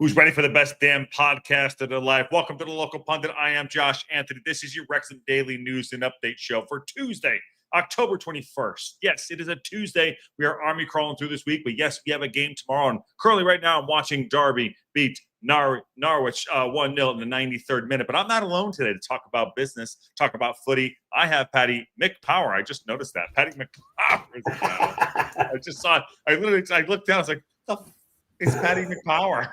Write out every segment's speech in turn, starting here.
Who's ready for the best damn podcast of their life? Welcome to the Local Pundit. I am Josh Anthony. This is your Wrexham Daily News and Update Show for Tuesday, October 21st. Yes, it is a Tuesday. We are army crawling through this week, but yes, we have a game tomorrow. And currently right now I'm watching Derby beat Norwich 1-0 in the 93rd minute. But I'm not alone today to talk about business, talk about footy. I have Paddy McPower. I just noticed that. Paddy McPower is I just saw it. I looked down. I was like, the it's Paddy McPower.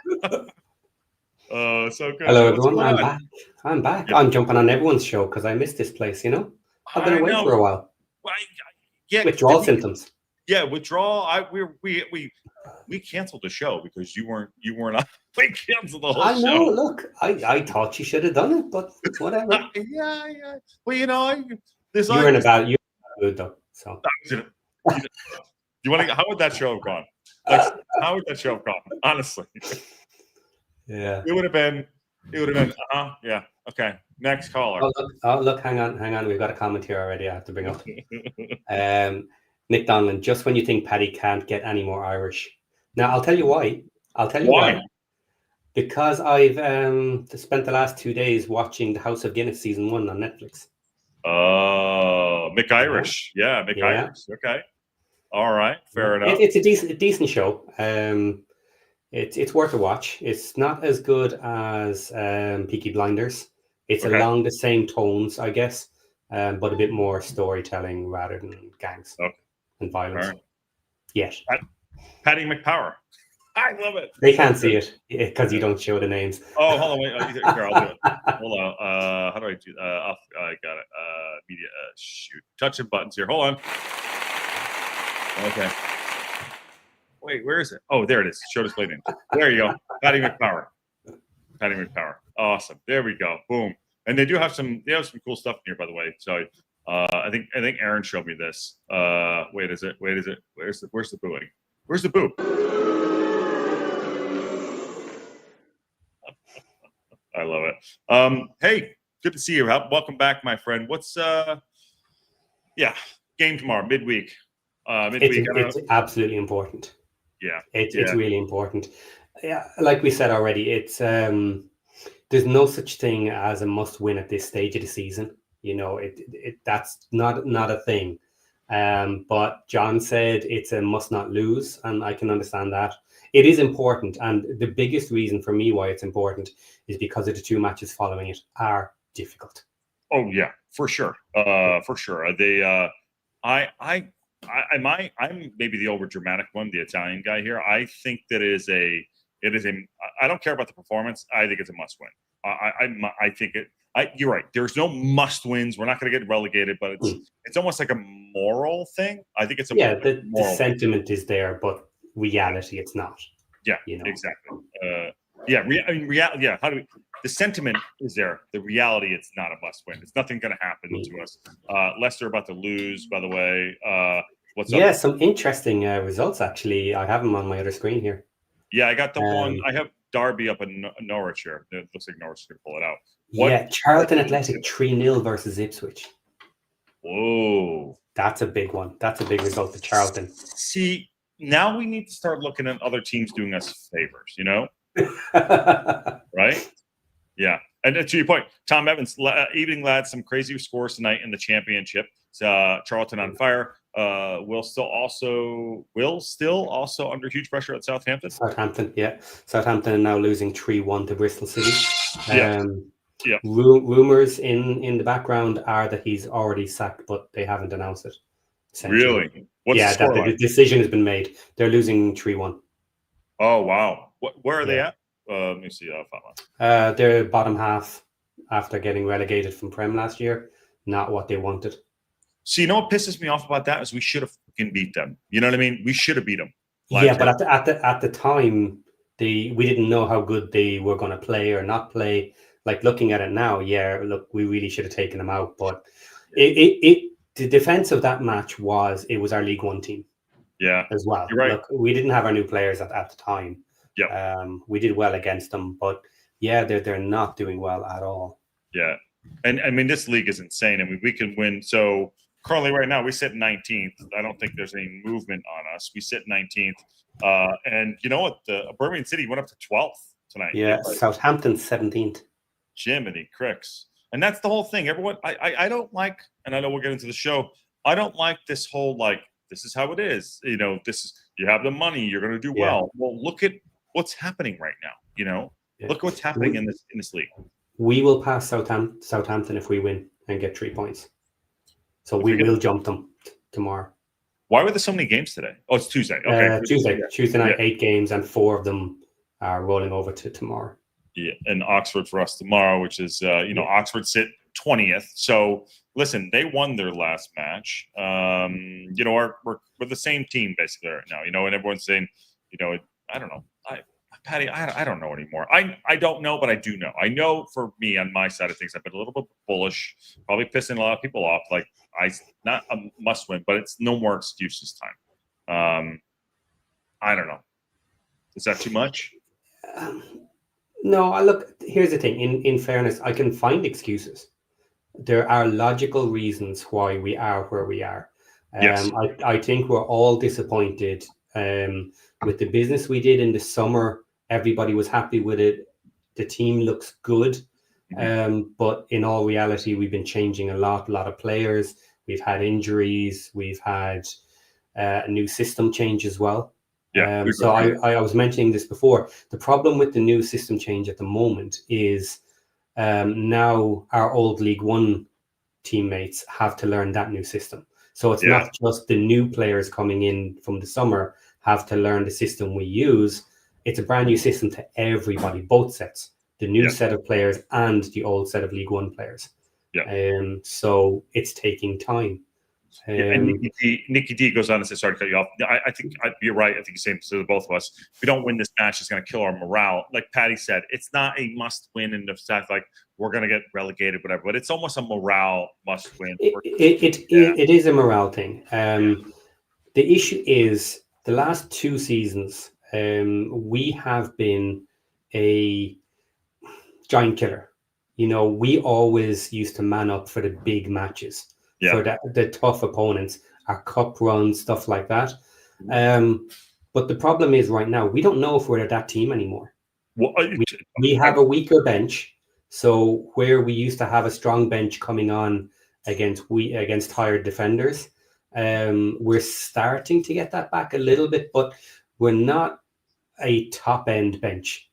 So good. Hello, everyone. I'm back. Yeah. I'm jumping on everyone's show because I missed this place, you know? I've been away for a while. Yeah, withdrawal symptoms. Yeah, withdrawal. We canceled the show because you weren't on. We canceled the whole show. I know. Look, I thought you should have done it, but whatever. Yeah. Well, you know, you're in a bad mood though. So you want to? How would that show have gone? Like, how would that show have gone? Honestly. Yeah. It would have been. Yeah. Okay. Next caller. Look. Hang on. We've got a comment here already. I have to bring up. Nick Donlan. Just when you think Paddy can't get any more Irish. Now I'll tell you why. Why? Because I've spent the last 2 days watching the House of Guinness season 1 on Netflix. Oh, McIrish. Yeah, McIrish. Okay. All right, fair enough. It's a decent show. It's worth a watch. It's not as good as Peaky Blinders. It's along the same tones, I guess, but a bit more storytelling rather than gangs and violence. Right. Yes. Paddy McPower. I love it. They can't see it because you don't show the names. Oh, hold on, wait. Here, I'll do it. Hold on. How do I do that? I got it. Media. Shoot. Touching buttons here. Hold on. Okay. Wait, where is it? Oh, there it is. Show display name. There you go. Paddy McPower. Awesome. There we go. Boom. And they have some cool stuff in here, by the way. So I think Aaron showed me this. Wait, is it? Where's the booing? Where's the boo? I love it. Hey, good to see you. Welcome back, my friend. What's game tomorrow, midweek. It's absolutely important. Yeah, it's really important. Yeah, like we said already, it's there's no such thing as a must win at this stage of the season. You know, that's not a thing. But John said it's a must not lose, and I can understand that. It is important, and the biggest reason for me why it's important is because of the 2 matches following it are difficult. Oh yeah, for sure. They I'm maybe the over dramatic one, the Italian guy here. I think that it is a. I don't care about the performance. I think it's a must win. I think it. You're right. There's no must wins. We're not going to get relegated, but it's almost like a moral thing. I think it's a the sentiment is there, but reality it's not. Yeah, exactly. The sentiment is there. The reality, it's not a must win. It's nothing going to happen to us. Leicester about to lose, by the way. What's up? Yeah, some interesting results, actually. I have them on my other screen here. Yeah, I got the one. I have Derby up in Norwich here. It looks like Norwich is going to pull it out. Charlton Athletic 3-0 versus Ipswich. Whoa. That's a big one. That's a big result to Charlton. See, now we need to start looking at other teams doing us favors, you know? Right? Yeah. And to your point, Tom Evans, evening lads, some crazy scores tonight in the championship. Charlton on fire. Will still also under huge pressure at Southampton. Southampton are now losing 3-1 to Bristol City. Yeah. Rumors in the background are that he's already sacked, but they haven't announced it. Really? What's the the decision has been made. They're losing 3-1. Oh wow! Where are they at? Let me see. They're bottom half after getting relegated from Prem last year. Not what they wanted. So you know what pisses me off about that is we should have fucking beat them. You know what I mean? We should have beat them. But at the time, we didn't know how good they were going to play or not play. Like looking at it now, we really should have taken them out. But the defense of that match was our League One team. Yeah, as well. You're right. Look, we didn't have our new players at the time. Yeah, we did well against them, but they're not doing well at all. Yeah, and I mean this league is insane. I mean we can win. So currently, right now we sit 19th. I don't think there's any movement on us. We sit 19th, and you know what? The Birmingham City went up to 12th. tonight. Yeah, Southampton 17th. Jiminy Cricks. And that's the whole thing. Everyone, I don't like, and I know we'll get into the show, I don't like this whole, like, this is how it is. You know, this is, you have the money, you're going to do well. Well, look at what's happening right now. You know, look at what's happening in this league. We will pass Southampton if we win and get 3 points. So we will jump them tomorrow. Why were there so many games today? Oh, it's Tuesday. Okay. Tuesday night, 8 games, and 4 of them are rolling over to tomorrow. Yeah, and Oxford for us tomorrow, which is, Oxford sit 20th. So, listen, they won their last match. We're the same team basically right now, and everyone's saying, I don't know. Patty, I don't know anymore. I don't know, but I do know. I know for me on my side of things, I've been a little bit bullish, probably pissing a lot of people off. Like, not a must win, but it's no more excuse this time. I don't know. Is that too much? No, look, here's the thing. In fairness, I can find excuses. There are logical reasons why we are where we are. Yes. I think we're all disappointed with the business we did in the summer. Everybody was happy with it. The team looks good. But in all reality, we've been changing a lot of players. We've had injuries. We've had a new system change as well. Yeah. So I was mentioning this before. The problem with the new system change at the moment is now our old League One teammates have to learn that new system. So it's not just the new players coming in from the summer have to learn the system we use. It's a brand new system to everybody, both sets, the new set of players and the old set of League One players. So it's taking time. And Nikki D goes on and says, sorry to cut you off. I think you're right. I think he's saying to the both of us, if we don't win this match, it's going to kill our morale. Like Patty said, it's not a must win in the sense like we're going to get relegated, whatever, but it's almost a morale must win. It is a morale thing. The issue is the last 2 seasons, we have been a giant killer. We always used to man up for the big matches. For the tough opponents, our cup runs, stuff like that. But the problem is right now, we don't know if we're that team anymore. We have a weaker bench. So where we used to have a strong bench coming on against tired defenders, we're starting to get that back a little bit, but we're not a top-end bench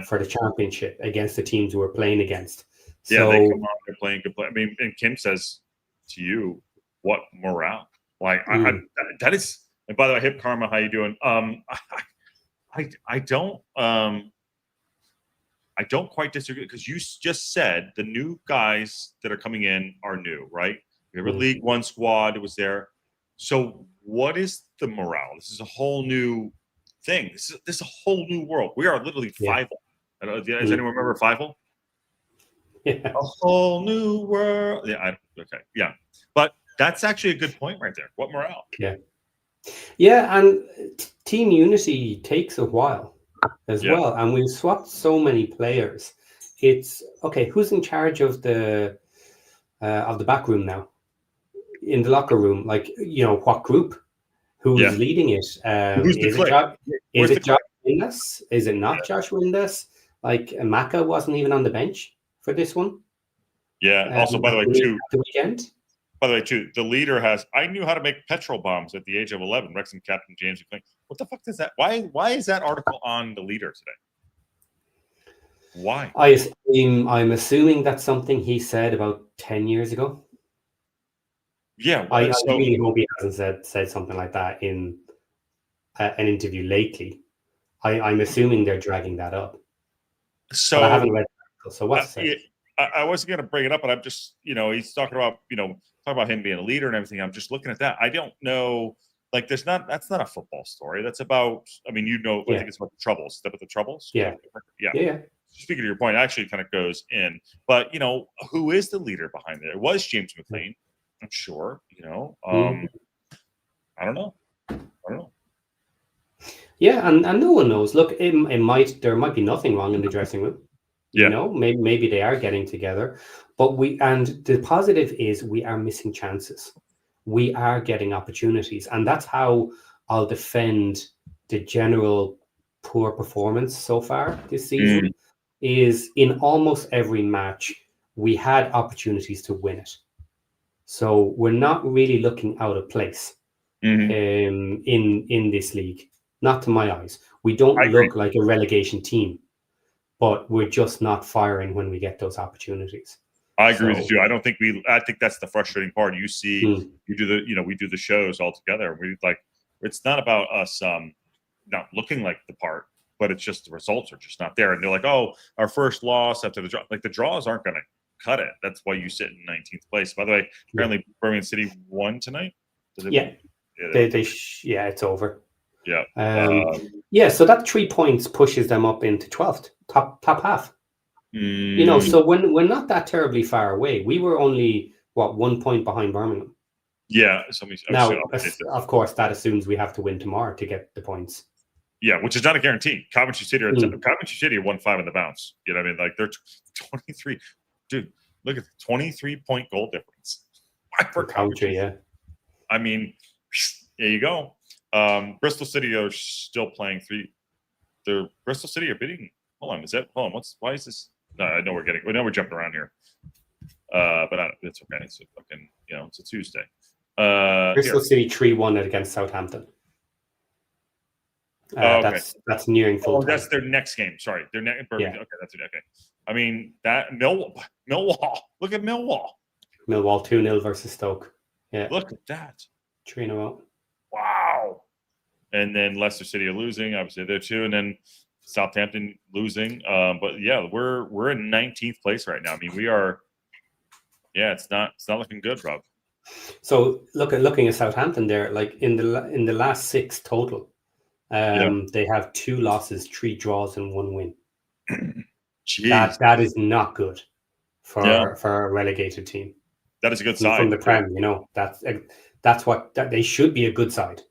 for the championship against the teams we're playing against. So, they come on, they're playing good play. I mean, and Kim says to you, what morale? Like that is. And by the way, Hip Karma, how you doing? I don't quite disagree because you just said the new guys that are coming in are new, right? We have a League One squad. It was there. So what is the morale? This is a whole new thing. This is a whole new world. We are literally Fievel. Does anyone remember Fievel? Yeah. A whole new world. Yeah. But that's actually a good point right there. What morale? Yeah, and team unity takes a while as well. And we've swapped so many players. It's okay. Who's in charge of the back room now? In the locker room, like what group? Who's leading it? Is it Josh Windass? Is it not Josh Windass? Like Maka wasn't even on the bench for this one. Yeah. Also, by the way, the weekend. By the way, too, the leader has. I knew how to make petrol bombs at the age of 11. Wrexham captain James McLean. What the fuck is that? Why is that article on the leader today? Why? I'm assuming that's something he said about 10 years ago. Yeah, I really hope he hasn't said something like that in an interview lately. I'm assuming they're dragging that up. So but I haven't read it. So what's I wasn't going to bring it up, but I'm just, he's talking about him being a leader and everything. I'm just looking at that. I don't know. Like, that's not a football story. That's about. I mean, I think it's about the Troubles. Is that about the Troubles? Yeah. Speaking to your point, it actually kind of goes in. But who is the leader behind it? It was James McLean. I'm sure. I don't know. Yeah, and no one knows. Look, there might be nothing wrong in the dressing room. Maybe they are getting together, but the positive is we are missing chances. We are getting opportunities, and that's how I'll defend the general poor performance so far this season is in almost every match we had opportunities to win it. So we're not really looking out of place in this league, not to my eyes. We don't look like a relegation team, but we're just not firing when we get those opportunities. I agree with you. I think that's the frustrating part. You see, we do the shows all together. We like, it's not about us not looking like the part, but it's just the results are just not there. And they're like, oh, our first loss after the draw. Like the draws aren't going to cut it. That's why you sit in 19th place. By the way, apparently Birmingham City won tonight. Yeah, it's over. Yeah. So that 3 points pushes them up into 12th, top half. So when we're not that terribly far away. We were only 1 point behind Birmingham. Yeah. Now, of course, that assumes we have to win tomorrow to get the points. Yeah, which is not a guarantee. Coventry City are 1-5 in the bounce. You know what I mean? Like they're 23. Dude, look at the 23-point goal difference. For Coventry, yeah. I mean, there you go. Bristol City are still playing 3. The Bristol City are beating. Hold on. Why is this? No, I know we're jumping around here. But it's okay. It's a fucking, it's a Tuesday. Bristol City 3-1 against Southampton. Okay. That's nearing full time. That's their next game. Sorry, their next. Yeah. Okay, that's it. Okay. I mean that Millwall. Look at Millwall. Millwall 2-0 versus Stoke. Yeah. Look at that. 3-0. Wow. And then Leicester City are losing. Obviously, they're 2, and then Southampton losing. But yeah, we're in 19th place right now. I mean, we are. Yeah, it's not looking good, Rob. So looking at Southampton there, like in the last 6 total. They have 2 losses, 3 draws, and 1 win. Jeez. That is not good for a relegated team. That is a good side from the Prem. That's what they should be, a good side.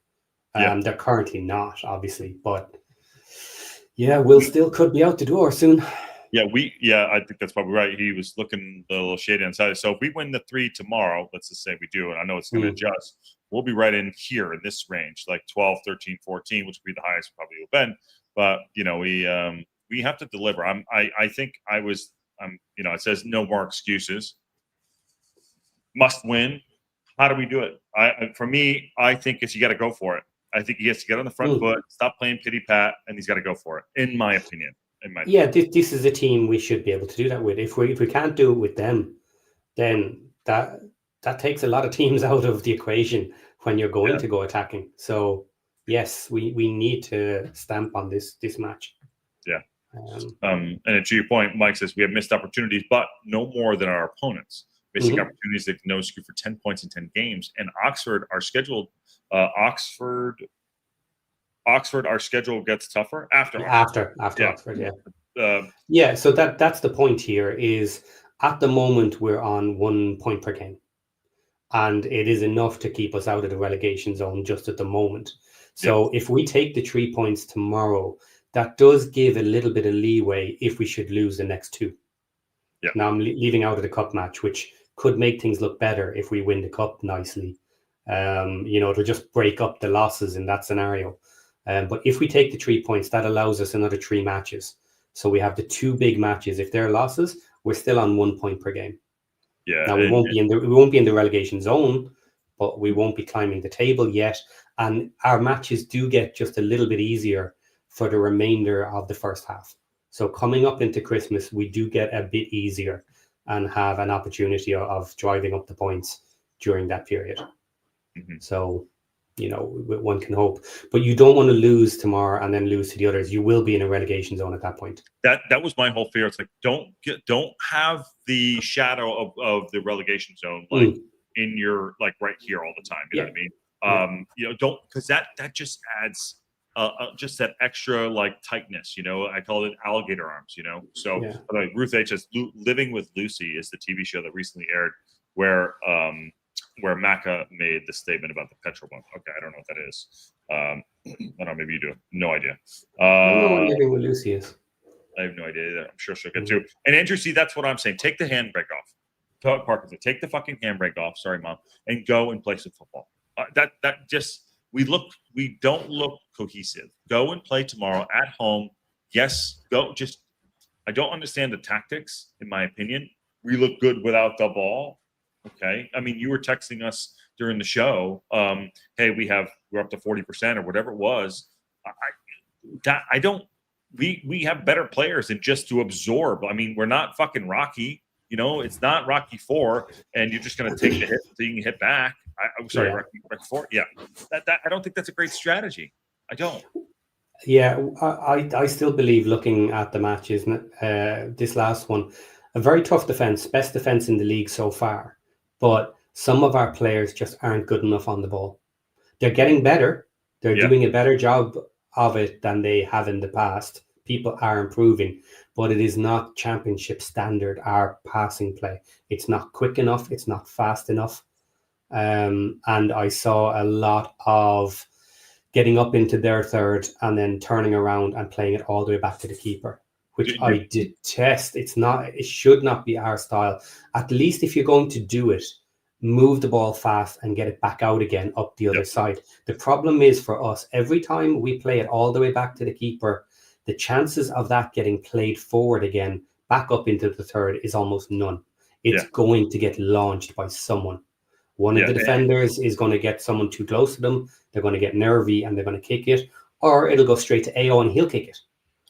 They're currently not, obviously, but Will still could be out the door soon. I think that's probably right. He was looking a little shady inside. So if we win the 3 tomorrow, let's just say we do, and I know it's going to adjust, we'll be right in here in this range, like 12, 13, 14, which would be the highest probably will been. But we have to deliver. I think it says no more excuses. Must win. How do we do it? For me, I think you got to go for it. I think he has to get on the front foot, stop playing pity pat, and he's got to go for it. In my opinion. This is a team we should be able to do that with. If we can't do it with them, then that takes a lot of teams out of the equation when you're going to go attacking. So yes, we need to stamp on this match. Yeah. And to your point, Mike says we have missed opportunities, but no more than our opponents. Missing opportunities that no score for 10 points in 10 games. And Oxford are scheduled. Oxford, our schedule gets tougher after Oxford. Yeah. So that's the point here. Is at the moment we're on 1 point per game, and it is enough to keep us out of the relegation zone just at the moment. So if we take the 3 points tomorrow, that does give a little bit of leeway if we should lose the next 2. Yeah. Now I'm leaving out of the cup match, which could make things look better if we win the cup nicely. It'll just break up the losses in that scenario. But if we take the 3 points, that allows us another 3 matches. So we have the 2 big matches. If they're losses, we're still on 1 point per game. Yeah. Now we won't be in the relegation zone, but we won't be climbing the table yet. And our matches do get just a little bit easier for the remainder of the first half. So coming up into Christmas, we do get a bit easier and have an opportunity of driving up the points during that period. So, one can hope. But you don't want to lose tomorrow and then lose to the others. You will be in a relegation zone at that point. That was my whole fear. It's like don't have the shadow of the relegation zone in your right here all the time. You know what I mean? Don't, because that just adds just that extra tightness. I call it alligator arms. So by the way, Ruth H says Living with Lucy is the TV show that recently aired where Macca made the statement about the petrol one. Okay, I don't know what that is. I don't know, maybe you do. No idea. I don't know what Living with Lucy is. I have no idea either. I'm sure she'll get to. And Andrew, see, that's what I'm saying. Take the handbrake off. Parker, take the fucking handbrake off. Sorry, Mom, and go and play some football. That just we don't look cohesive. Go and play tomorrow at home. Yes, go. Just I don't understand the tactics, in my opinion. We look good without the ball. Okay. I mean, you were texting us during the show. Hey, we're up to 40% or whatever it was. I don't. We have better players than just to absorb. I mean, we're not fucking Rocky. It's not Rocky 4, and you're just going to take the hit so you can hit back. I'm sorry, Rocky 4. Yeah, that I don't think that's a great strategy. I don't. Yeah, I still believe, looking at the matches, this last one, a very tough defense, best defense in the league so far. But some of our players just aren't good enough on the ball. They're getting better. They're doing a better job of it than they have in the past. People are improving, but it is not championship standard, our passing play. It's not quick enough. It's not fast enough. And I saw a lot of getting up into their third and then turning around and playing it all the way back to the keeper, which I detest. It should not be our style. At least if you're going to do it, move the ball fast and get it back out again up the other side. The problem is for us, every time we play it all the way back to the keeper, the chances of that getting played forward again, back up into the third, is almost none. It's going to get launched by someone. One of the defenders is going to get someone too close to them. They're going to get nervy and they're going to kick it, or it'll go straight to AO and he'll kick it.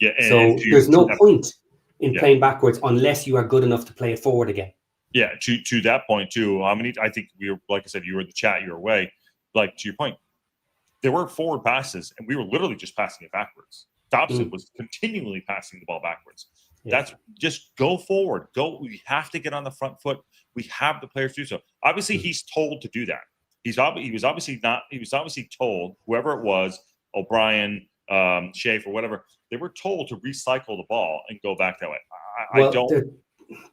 Yeah. So there's no point in playing backwards unless you are good enough to play it forward again. Yeah. To that point too. I think we were, like I said, you were in the chat, you were away. Like, to your point, there were forward passes and we were literally just passing it backwards. Dobson was continually passing the ball backwards. That's just go forward. We have to get on the front foot. We have the players to do so. Obviously, he's told to do that. He was obviously told, whoever it was, O'Brien, Schaefer, whatever, they were told to recycle the ball and go back that way.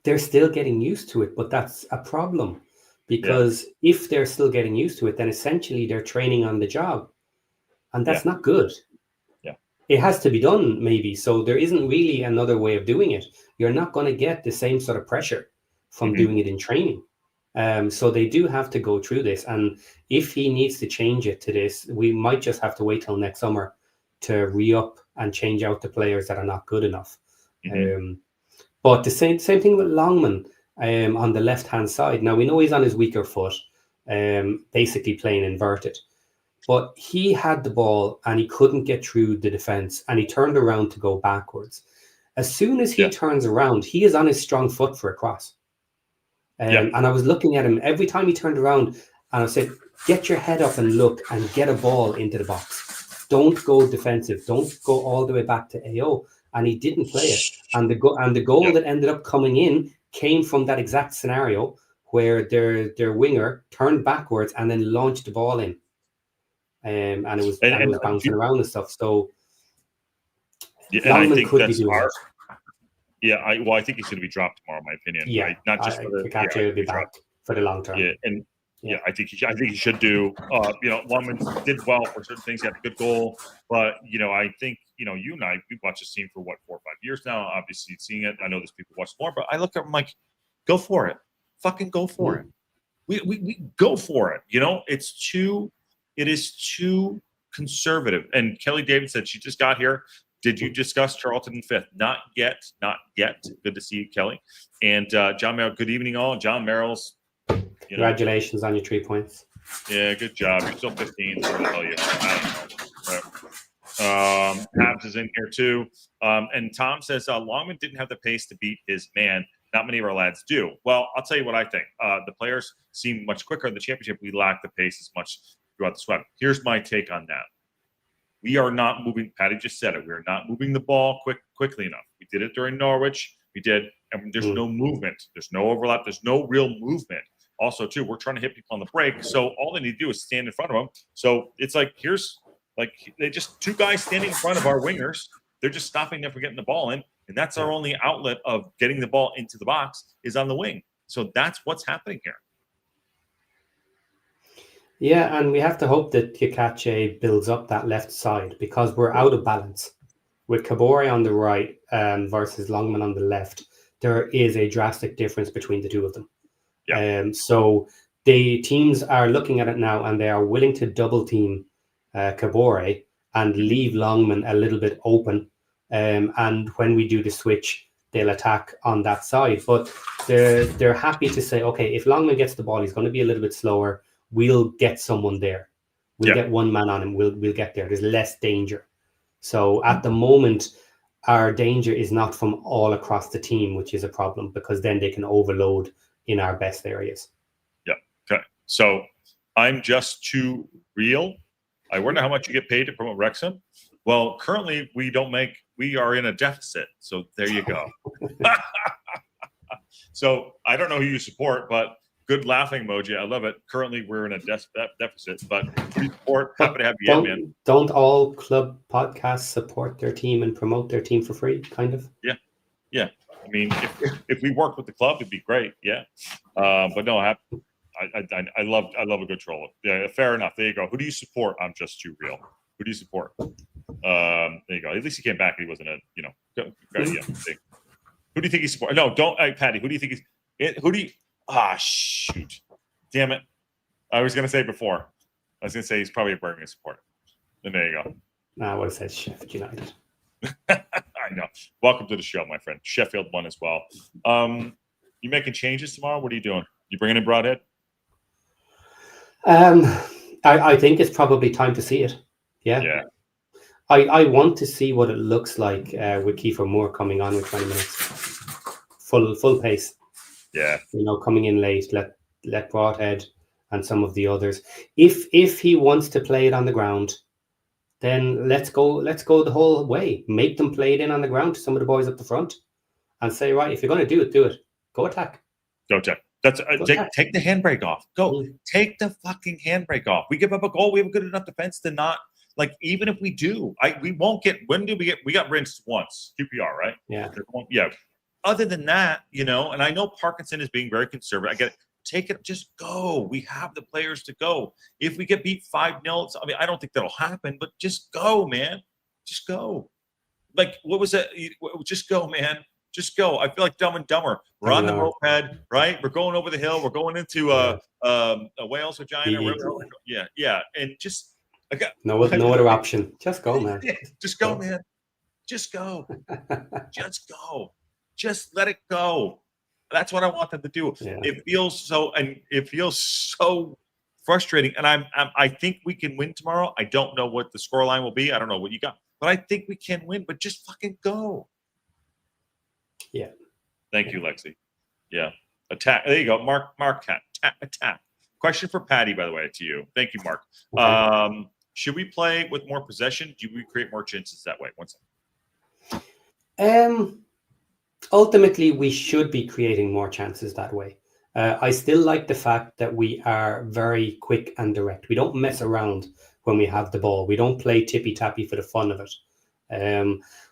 They're still getting used to it, but that's a problem, because if they're still getting used to it, then essentially they're training on the job, and that's not good. It has to be done, maybe. So there isn't really another way of doing it. You're not going to get the same sort of pressure from doing it in training. So they do have to go through this. And if he needs to change it to this, we might just have to wait till next summer to re-up and change out the players that are not good enough. But the same thing with Longman on the left-hand side. Now, we know he's on his weaker foot, basically playing inverted. But he had the ball and he couldn't get through the defense, and he turned around to go backwards. As soon as he turns around, he is on his strong foot for a cross. And I was looking at him every time he turned around, and I said, get your head up and look and get a ball into the box. Don't go defensive. Don't go all the way back to AO. And he didn't play it. And the goal that ended up coming in came from that exact scenario where their winger turned backwards and then launched the ball in. And it was bouncing around and stuff. So Longman could be doing it. Yeah, I think he's going to be dropped tomorrow, in my opinion. Yeah, right? Not just will be back for the long term. Yeah, I think he should do. Longman did well for certain things. He had a good goal, but I think you and I, we've watched this team for 4 or 5 years now. Obviously, seeing it, I know there's people watch more, but I look at him like, go for it, fucking go for it. We go for it. It is too conservative. And Kelly David said she just got here. Did you discuss Charlton in 5th? Not yet. Good to see you, Kelly. And John Merrill, good evening all. John Merrill's. Congratulations on your 3 points. Yeah, good job. You're still 15. So I'll tell you. I don't know. Habs is in here too. And Tom says Longman didn't have the pace to beat his man. Not many of our lads do. Well, I'll tell you what I think. The players seem much quicker in the championship. We lack the pace as much throughout the squad. Here's my take on that. We are not moving. Patty just said it. We are not moving the ball quickly enough. We did it during Norwich. We did, and there's no movement. There's no overlap. There's no real movement. Also, too, we're trying to hit people on the break. So all they need to do is stand in front of them. So it's like they just 2 guys standing in front of our wingers. They're just stopping them from getting the ball in, and that's our only outlet of getting the ball into the box is on the wing. So that's what's happening here. Yeah, and we have to hope that Kikache builds up that left side, because we're out of balance. With Kabore on the right versus Longman on the left, there is a drastic difference between the two of them. So the teams are looking at it now, and they are willing to double team Kabore and leave Longman a little bit open. And when we do the switch, they'll attack on that side. But they're happy to say, okay, if Longman gets the ball, he's going to be a little bit slower. We'll get someone there. We'll get one man on him. We'll get there. There's less danger. So at the moment, our danger is not from all across the team, which is a problem, because then they can overload in our best areas. Yeah. Okay. So I'm just too real. I wonder how much you get paid to promote Wrexham. Well, currently we are in a deficit. So there you go. So I don't know who you support, but good laughing emoji. I love it. Currently we're in a deficit, but we support. Happy to have you in, man. Don't all club podcasts support their team and promote their team for free? Kind of. Yeah. Yeah. I mean, if we worked with the club, it'd be great. Yeah. But no, I love a good troll. Yeah, fair enough. There you go. Who do you support? I'm just too real. Who do you support? There you go. At least he came back. He wasn't Who do you think he supports? No, don't, Patty. Who do you think shoot. Damn it. I was gonna say before. I was gonna say he's probably a Birmingham supporter. And there you go. I would have said Sheffield United. I know. Welcome to the show, my friend. Sheffield won as well. You making changes tomorrow? What are you doing? You bringing in Broadhead? I think it's probably time to see it. Yeah. I want to see what it looks like with Kiefer Moore coming on with 20 minutes. Full pace. Yeah. Coming in late, let Broadhead and some of the others. If he wants to play it on the ground, then let's go the whole way. Make them play it in on the ground to some of the boys up the front and say, right, if you're going to do it. Go attack. Go attack. That's take the handbrake off. Go. Take the fucking handbrake off. We give up a goal. We have a good enough defense to not, even if we do, we won't get, we got rinsed once, QPR, right? Yeah. Yeah. Other than that, and I know Parkinson is being very conservative. I get it. Take it. Just go. We have the players to go. If we get beat 5-0, I don't think that'll happen, but just go, man. Just go. What was that? Just go, man. Just go. I feel like Dumb and Dumber. We're on the moped, right? We're going over the hill. We're going into a whale's vagina. Yeah. And just no other option. Just go, man. Just go, man. Just go. Just go. Just let it go. That's what I want them to do. Yeah. It feels so frustrating. And I think we can win tomorrow. I don't know what the scoreline will be. I don't know what you got, but I think we can win. But just fucking go. Yeah. Thank you, Lexi. Yeah. Attack. There you go. Mark attack. Question for Patty, by the way, to you. Thank you, Mark. Okay. Should we play with more possession? Do we create more chances that way? 1 second. Ultimately, we should be creating more chances that way. I still like the fact that we are very quick and direct. We don't mess around when we have the ball. We don't play tippy-tappy for the fun of it.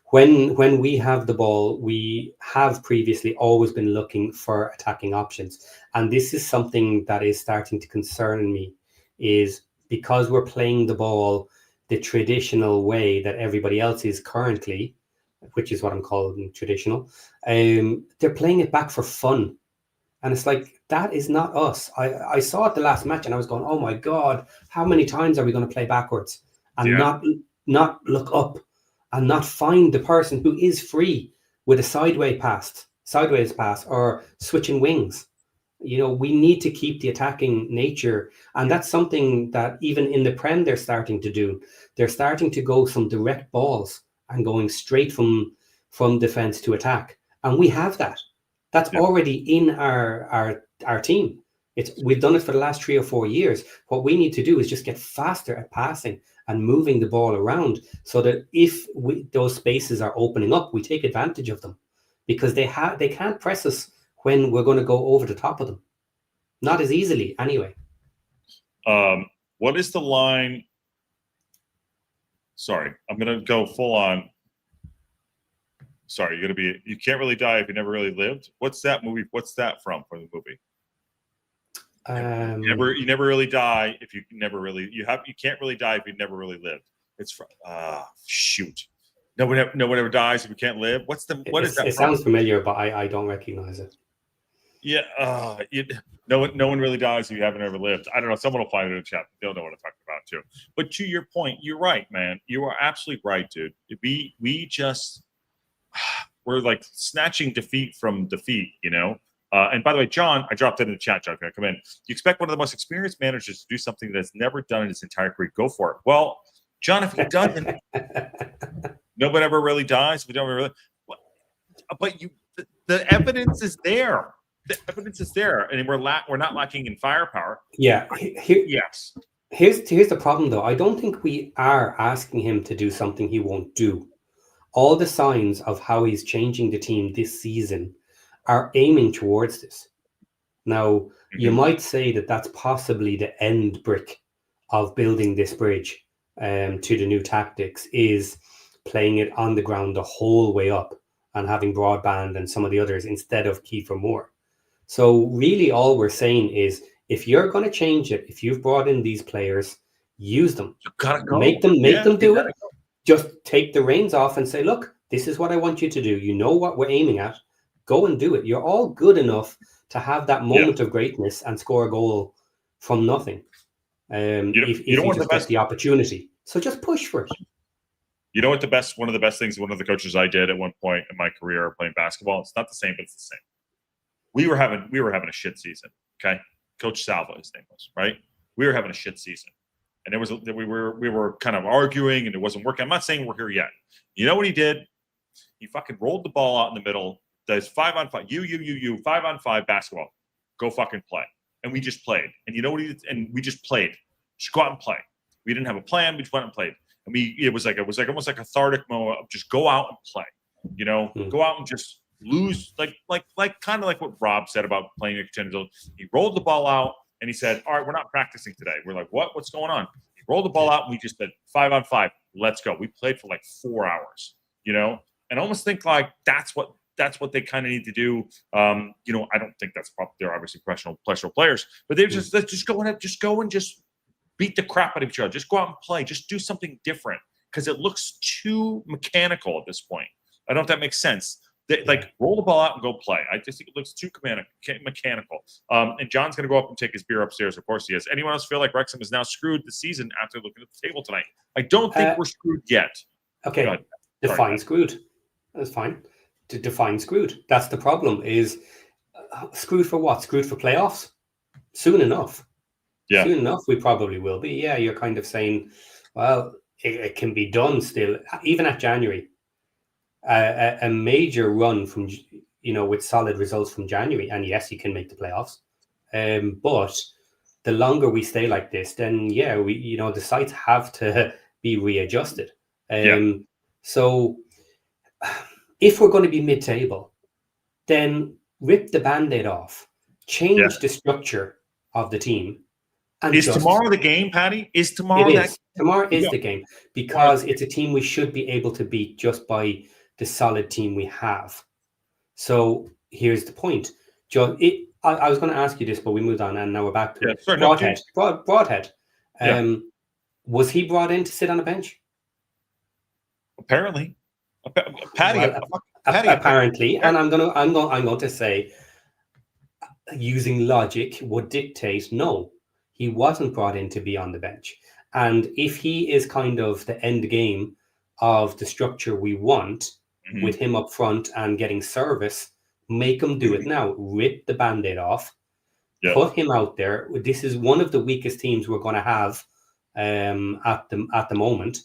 When we have the ball, we have previously always been looking for attacking options. And this is something that is starting to concern me, is because we're playing the ball the traditional way that everybody else is currently, which is what I'm calling traditional, they're playing it back for fun. And it's that is not us. I saw it the last match and I was going, oh my God, how many times are we going to play backwards and not look up and not find the person who is free with a sideways pass or switching wings? We need to keep the attacking nature. And that's something that even in the Prem they're starting to do. They're starting to go some direct balls and going straight from defense to attack. And we have that. That's already in our team. We've done it for the last 3 or 4 years. What we need to do is just get faster at passing and moving the ball around so that if those spaces are opening up, we take advantage of them, because they can't press us when we're going to go over the top of them. Not as easily anyway. What is the line? Sorry, I'm going to go full on. Sorry, you can't really die if you never really lived. What's that movie? What's that from the movie? You never really die if you never really, you can't really die if you never really lived. It's from, shoot. No one ever dies if you can't live. What is that? It sounds familiar, but I don't recognize it. No one really dies if you haven't ever lived. I don't know. Someone will find it in the chat. They'll know what I'm talking about too. But to your point, you're right, man. You are absolutely right, dude. We just we're like snatching defeat from defeat, you know. And by the way, John, I dropped it in the chat. John, can I come in? You expect one of the most experienced managers to do something that's never done in his entire career? Go for it. Well, John, if he doesn't, nobody ever really dies. We don't really. But the evidence is there. The evidence is there, and we're not lacking in firepower. Yeah. Yes. Here's the problem, though. I don't think we are asking him to do something he won't do. All the signs of how he's changing the team this season are aiming towards this. Now, you might say that that's possibly the end brick of building this bridge to the new tactics, is playing it on the ground the whole way up and having broadband and some of the others instead of Kiefer Moore. So really all we're saying is, if you're going to change it, if you've brought in these players, use them. You gotta go. Make them do it. Go. Just take the reins off and say, look, this is what I want you to do. You know what we're aiming at. Go and do it. You're all good enough to have that moment of greatness and score a goal from nothing. If you just get the opportunity. So just push for it. You know what one of the best things one of the coaches I did at one point in my career playing basketball, it's not the same, but it's the same. We were having a shit season. Okay. Coach Salva, his name was, right? We were having a shit season. And we were kind of arguing and it wasn't working. I'm not saying we're here yet. You know what he did? He fucking rolled the ball out in the middle. Does 5-on-5, you 5-on-5 basketball. Go fucking play. And we just played. And you know what he did? And we just played. Just go out and play. We didn't have a plan. We just went and played. And it was almost like a cathartic moment of just go out and play. You know, go out and just lose, like kind of like what Rob said about playing a contender. He rolled the ball out and he said, all right, we're not practicing today. We're like, what's going on? He rolled the ball out and we just said 5-on-5, let's go. We played for like 4 hours, you know, and I almost think like that's what they kind of need to do. You know, I don't think that's probably, they're obviously professional players, but they just let's just go and just beat the crap out of each other. Just go out and play. Just do something different, because it looks too mechanical at this point. I don't know if that makes sense. Like, roll the ball out and go play. I just think it looks too mechanical. And John's going to go up and take his beer upstairs. Of course he is. Anyone else feel like Wrexham is now screwed this season after looking at the table tonight? I don't think we're screwed yet. Okay, define screwed. That's fine. To define screwed. That's the problem. Is screwed for what? Screwed for playoffs? Soon enough. Yeah. Soon enough, we probably will be. Yeah, you're kind of saying, well, it can be done still, even at January. A major run from, with solid results from January, and yes, you can make the playoffs. But the longer we stay like this, then the sights have to be readjusted. So if we're going to be mid-table, then rip the Band-Aid off, change the structure of the team. And is tomorrow the game, Paddy? Is tomorrow Tomorrow is the game, because it's a team we should be able to beat just by the solid team we have. So here's the point. Joe, I was going to ask you this, but we moved on, and now we're back to it. Broadhead. Broadhead. Was he brought in to sit on a bench? Apparently. Apparently, and I'm going to say, using logic would dictate no, he wasn't brought in to be on the bench. And if he is kind of the end game of the structure we want, with him up front and getting service, make him do it now. Rip the Band-Aid off, put him out there. This is one of the weakest teams we're going to have at the moment,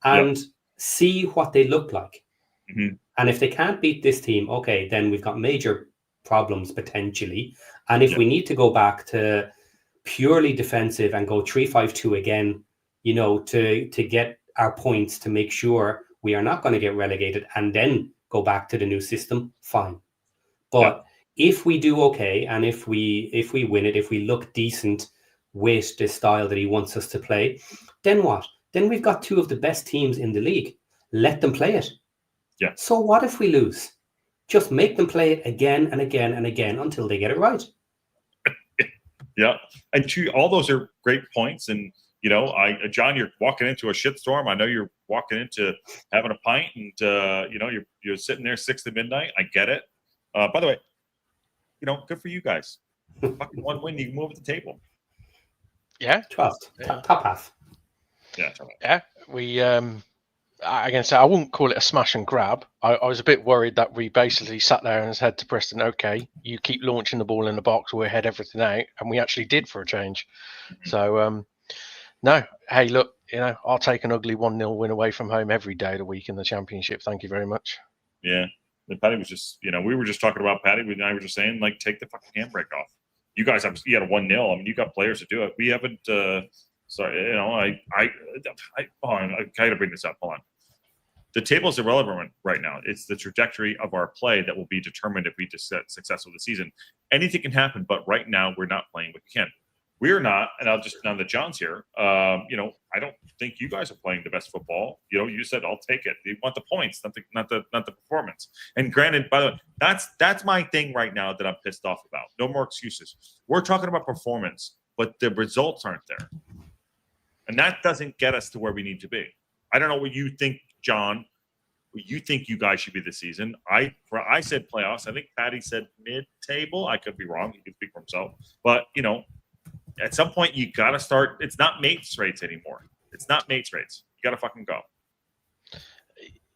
and see what they look like. And if they can't beat this team, okay, then we've got major problems potentially. And if we need to go back to purely defensive and go 3-5-2 again, to get our points, to make sure we are not going to get relegated, and then go back to the new system, fine. But if we do okay, and if we win it, if we look decent with the style that he wants us to play, then what? Then we've got two of the best teams in the league. Let them play it. Yeah. So what if we lose? Just make them play it again and again and again until they get it right. Yeah. And all those are great points. And, John, you're walking into a shitstorm. I know you're walking into having a pint and, you're sitting there 6 to midnight. I get it. By the way, good for you guys. Fucking 1 win, you can move at the table. Yeah. 12th, top half. Yeah. Yeah. We I can say I wouldn't call it a smash and grab. I was a bit worried that we basically sat there and said to Preston, okay, you keep launching the ball in the box, we'll head everything out. And we actually did for a change. So, no, hey, look, I'll take an ugly 1-0 win away from home every day of the week in the Championship. Thank you very much. Yeah. And Patty was just, we were just talking about Patty. I were just saying, like, take the fucking handbrake off. You guys, you had a 1-0. I mean, you got players to do it. We haven't, sorry, I gotta bring this up. Hold on. The table's irrelevant right now. It's the trajectory of our play that will be determined if we just set successful this season. Anything can happen, but right now we're not playing what we can. We're not, and I'll just, now that John's here, I don't think you guys are playing the best football. You said I'll take it. You want the points, not the performance. And granted, by the way, that's my thing right now that I'm pissed off about. No more excuses. We're talking about performance, but the results aren't there. And that doesn't get us to where we need to be. I don't know what you think, John. What you think you guys should be this season. I said playoffs. I think Patty said mid-table. I could be wrong. He can speak for himself. But, at some point you got to start. It's not mates rates anymore. It's not mates rates. You got to fucking go.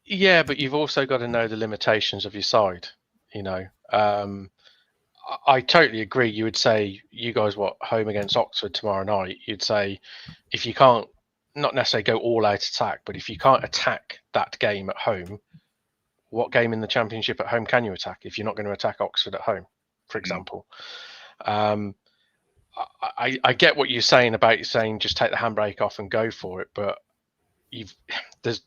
Yeah, but you've also got to know the limitations of your side. I totally agree. You would say, you guys, home against Oxford tomorrow night, you'd say, if you can't, not necessarily go all out attack, but if you can't attack that game at home, what game in the Championship at home can you attack if you're not going to attack Oxford at home, for example? I get what you're saying about saying just take the handbrake off and go for it, but there's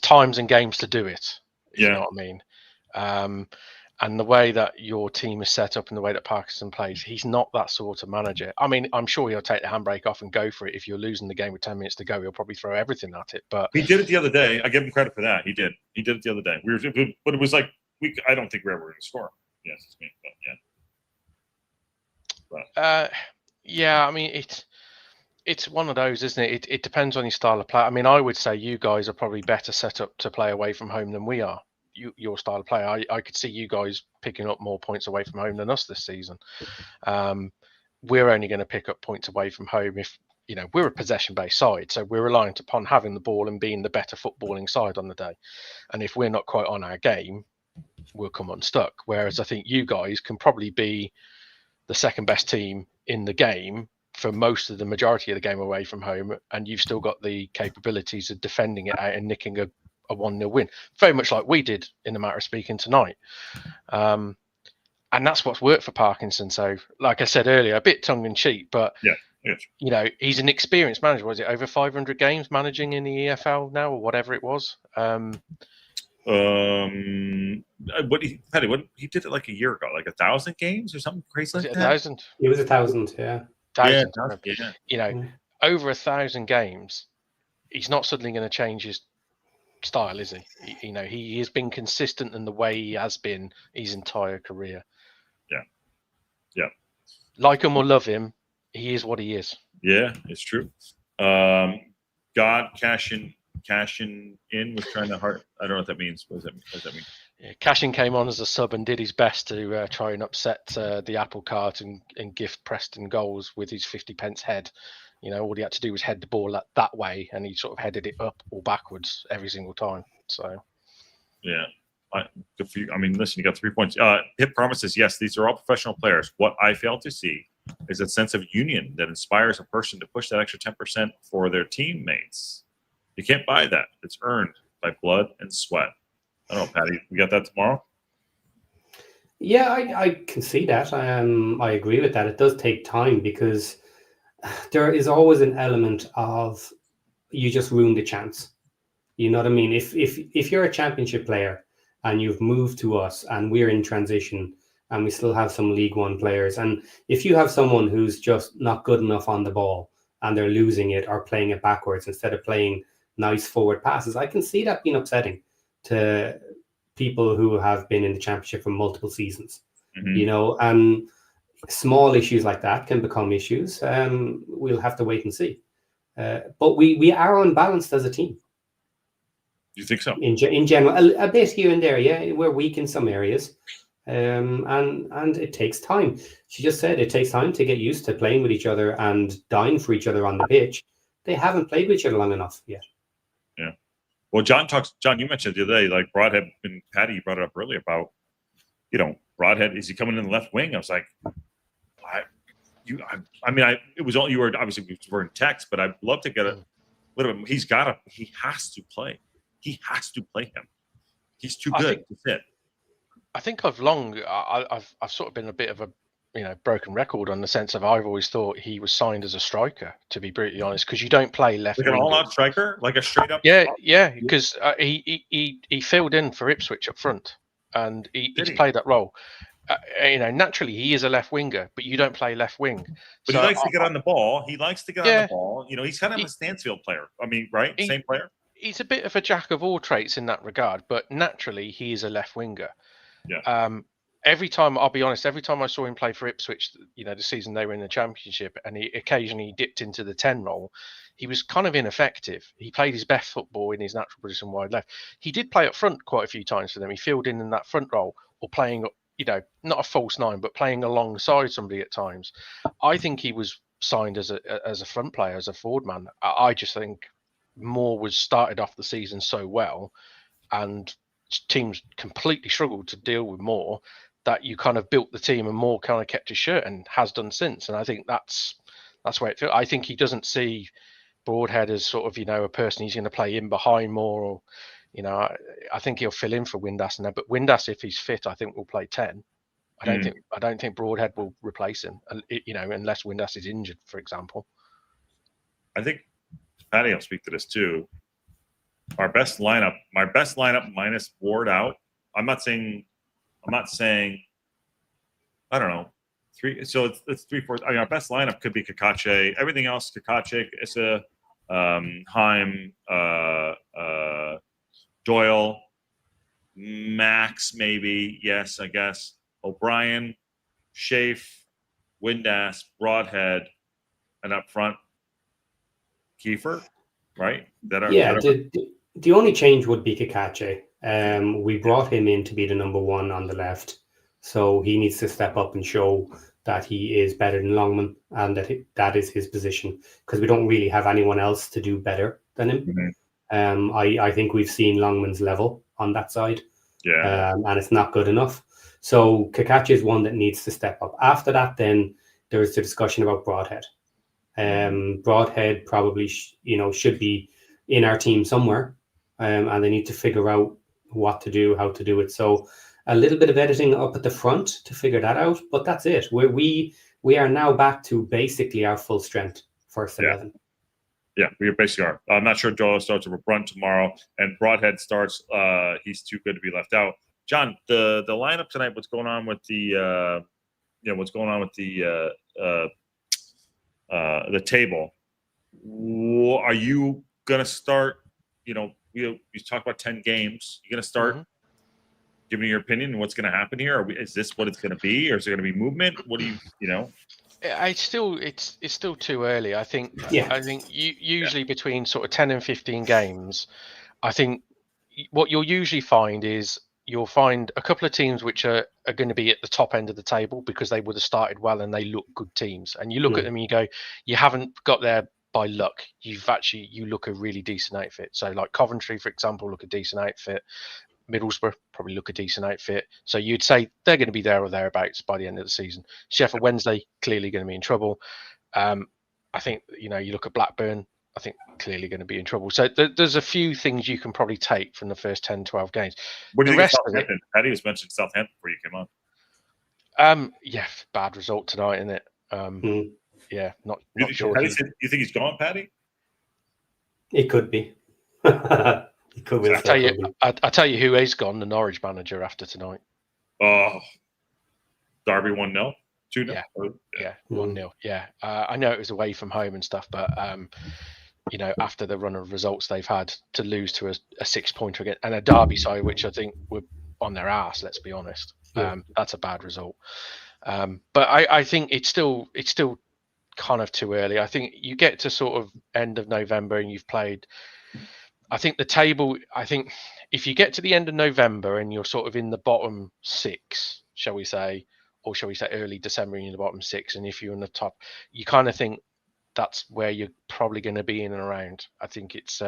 times and games to do it. You know what I mean? And the way that your team is set up and the way that Parkinson plays, he's not that sort of manager. I mean, I'm sure he'll take the handbrake off and go for it. If you're losing the game with 10 minutes to go, he'll probably throw everything at it. But he did it the other day. I give him credit for that. He did it the other day. But it was like I don't think we ever going to score. Yes, it's me. But yeah. Yeah, I mean it's one of those, isn't it? It depends on your style of play. I mean, I would say you guys are probably better set up to play away from home than we are. Your style of play, I could see you guys picking up more points away from home than us this season. We're only going to pick up points away from home if we're a possession-based side, so we're reliant upon having the ball and being the better footballing side on the day. And if we're not quite on our game, we'll come unstuck. Whereas I think you guys can probably be the second best team in the game for most of the majority of the game away from home, and you've still got the capabilities of defending it out and nicking a 1-0 win, very much like we did in the matter of speaking tonight. And that's what's worked for Parkinson. So, like I said earlier, a bit tongue-in-cheek, but he's an experienced manager. Was it over 500 games managing in the EFL now, or whatever it was? What he did it like a year ago, like 1,000 games or something crazy like that. 1,000. It was 1,000, yeah. 1,000. Yeah. Over 1,000 games. He's not suddenly going to change his style, is he? He has been consistent in the way he has been his entire career. Yeah. Like him or love him, he is what he is. Yeah, it's true. God cashing in was trying to hard. I don't know what that means. What does that mean? Yeah, Cashin came on as a sub and did his best to try and upset the apple cart and gift Preston goals with his 50p head. All he had to do was head the ball that way, and he sort of headed it up or backwards every single time. So, yeah, good for you. I mean, listen, you got 3 points. Hip promises, yes, these are all professional players. What I fail to see is a sense of union that inspires a person to push that extra 10% for their teammates. You can't buy that. It's earned by blood and sweat. I don't know, Patty, we got that tomorrow? Yeah, I can see that. I agree with that. It does take time because there is always an element of you just ruined the chance. You know what I mean? If you're a championship player and you've moved to us and we're in transition and we still have some League One players, and if you have someone who's just not good enough on the ball and they're losing it or playing it backwards instead of playing nice forward passes, I can see that being upsetting to people who have been in the championship for multiple seasons. And small issues like that can become issues. We'll have to wait and see. But we are unbalanced as a team. You think so? In general, a bit here and there, yeah. We're weak in some areas. and it takes time. She just said it takes time to get used to playing with each other and dying for each other on the pitch. They haven't played with each other long enough yet. Yeah. Well, John, you mentioned the other day, like Broadhead and Patty, you brought it up earlier about, Broadhead, is he coming in the left wing? I was like, it was all, you were obviously, we were in text, but I'd love to get a little bit. He has to play. He has to play him. He's too good to sit. I think I've sort of been a bit of a broken record on the sense of I've always thought he was signed as a striker, to be brutally honest, because you don't play left like an all-out striker, like a straight up. Yeah, because he filled in for Ipswich up front, and he's played that role. Naturally he is a left winger, but you don't play left wing. But so he likes to get on the ball. He likes to get on the ball. He's kind of a Stansfield player. I mean, right? Same player. He's a bit of a jack of all trades in that regard, but naturally he is a left winger. Yeah. Every time I saw him play for Ipswich, the season they were in the Championship, and he occasionally dipped into the 10 role, he was kind of ineffective. He played his best football in his natural position wide left. He did play up front quite a few times for them. He filled in that front role, or playing, not a false nine, but playing alongside somebody at times. I think he was signed as a front player, as a forward man. I just think Moore was started off the season so well, and teams completely struggled to deal with Moore, that you kind of built the team and Moore kind of kept his shirt and has done since. And I think that's where it feels. I think he doesn't see Broadhead as sort of, a person he's going to play in behind Moore, or, I think he'll fill in for Windass now. But Windass, if he's fit, I think will play 10. I don't think Broadhead will replace him, unless Windass is injured, for example. I think Patty will speak to this too. My best lineup minus Ward out. I'm not saying, I don't know, 3. So it's 3-4. I mean, our best lineup could be Kakache. Everything else, Kakache, Issa, Heim, Doyle, Max, maybe. Yes, I guess. O'Brien, Schaaf, Windass, Broadhead, and up front, Kiefer, right? The only change would be Kakache. We brought him in to be the number 1 on the left, so he needs to step up and show that he is better than Longman, and that is his position, because we don't really have anyone else to do better than him. Mm-hmm. I think we've seen Longman's level on that side, and it's not good enough. So Kakache is one that needs to step up. After that, then there is the discussion about Broadhead. Broadhead probably should be in our team somewhere, and they need to figure out what to do, how to do it. So a little bit of editing up at the front to figure that out, but that's it. We are now back to basically our full strength first 11. Yeah, we basically are. I'm not sure Doyle starts over Brunt tomorrow, and Broadhead starts. He's too good to be left out. John, the lineup tonight. What's going on with the the table? Are you gonna start? We talk about 10 games. You're gonna start giving your opinion on what's gonna happen here. Is this what it's gonna be, or is there gonna be movement? What do you? It's still too early. I think. I think usually between sort of 10 and 15 games, I think what you'll usually find is you'll find a couple of teams which are going to be at the top end of the table because they would have started well and they look good teams. And you look at them and you go, you haven't got there by luck. You look a really decent outfit. So like Coventry, for example, look a decent outfit. Middlesbrough probably look a decent outfit. So you'd say they're going to be there or thereabouts by the end of the season. Sheffield Wednesday, clearly going to be in trouble. I think, you look at Blackburn, I think clearly going to be in trouble. So there's a few things you can probably take from the first 10, 12 games. What do you think of Southampton? Patty was mentioned Southampton before you came on. Bad result tonight, isn't it? Yeah, not sure. You think he's gone, Patty? It could be. It could be. I tell you who is gone, the Norwich manager after tonight. Oh, Derby 1-0. 2-0. Yeah, 1-0. Yeah, I know it was away from home and stuff, but after the run of results they've had, to lose to a 6-pointer again and a Derby side, which I think were on their ass. Let's be honest. That's a bad result. But I think it's still kind of too early. I think you get to sort of end of November and you've played. I think the table. I think if you get to the end of November and you're sort of in the bottom 6. shall we say, or shall we say early December in the bottom 6, and if you're in the top, you kind of think that's where you're probably going to be in and around. I think it's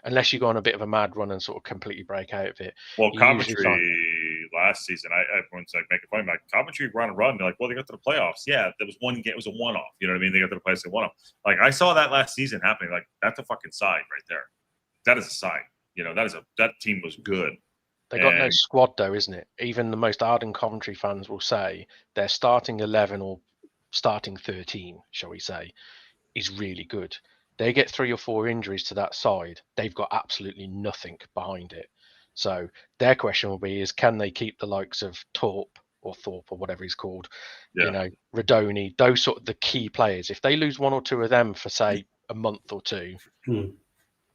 unless you go on a bit of a mad run and sort of completely break out of it. Well, you usually Coventry last season, everyone's like making fun of me, like Coventry run a run. They're like, well, they got to the playoffs. Yeah, there was one game, it was a one-off. You know what I mean? They got to the playoffs and won them. Like I saw that last season happening. Like that's a fucking side right there. That is a side. You know, that team was good. They got no squad though, isn't it? Even the most ardent Coventry fans will say their starting 11 or starting 13, shall we say, is really good. They get 3 or 4 injuries to that side, they've got absolutely nothing behind it. So their question will be is can they keep the likes of Thorpe or whatever he's called, you know, Radoni, those sort of the key players. If they lose 1 or 2 of them for say a month or 2,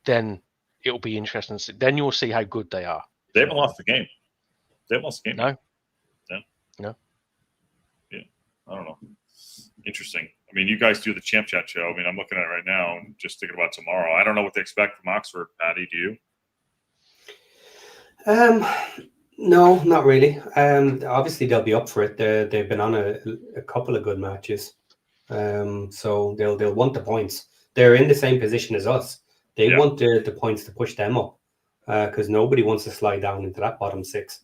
then it'll be interesting. Then you'll see how good they are. They haven't lost the game. They haven't lost the game. No. Yeah. I don't know. Interesting. I mean, you guys do the Champ Chat show. I mean, I'm looking at it right now and just thinking about tomorrow. I don't know what they expect from Oxford, Paddy. Do you? No, not really. Obviously they'll be up for it. They've been on a couple of good matches. So they'll want the points. They're in the same position as us. They want the points to push them up. Because nobody wants to slide down into that bottom 6.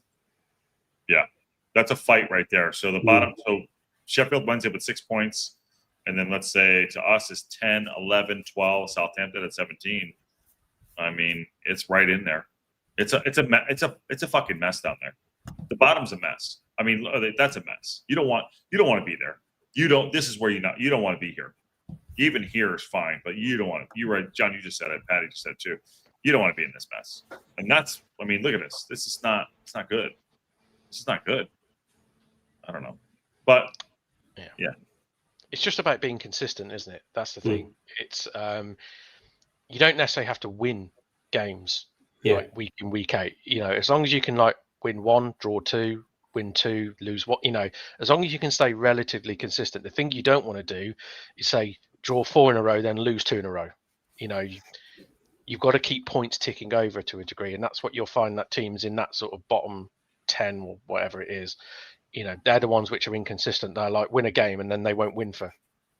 Yeah, that's a fight right there. So the bottom, so Sheffield Wednesday with 6 points, and then let's say to us is 10, 11, 12. Southampton at 17. I mean, it's right in there. It's a fucking mess down there. The bottom's a mess. I mean, that's a mess. You don't want to be there. You don't. This is where you don't want to be here. Even here is fine, but you don't want to. You're right, John. You just said it. Patty just said it too. You don't want to be in this mess. And that's, I mean, look at this. This is not, it's not good. This is not good. I don't know. But, yeah. It's just about being consistent, isn't it? That's the thing. It's, you don't necessarily have to win games like week in, week out. You know, as long as you can like win 1, draw 2, win 2, lose 1, you know, as long as you can stay relatively consistent. The thing you don't want to do is say, draw 4 in a row, then lose 2 in a row. You know, you've got to keep points ticking over to a degree, and that's what you'll find that teams in that sort of bottom 10 or whatever it is, you know, they're the ones which are inconsistent. They're like win a game and then they won't win for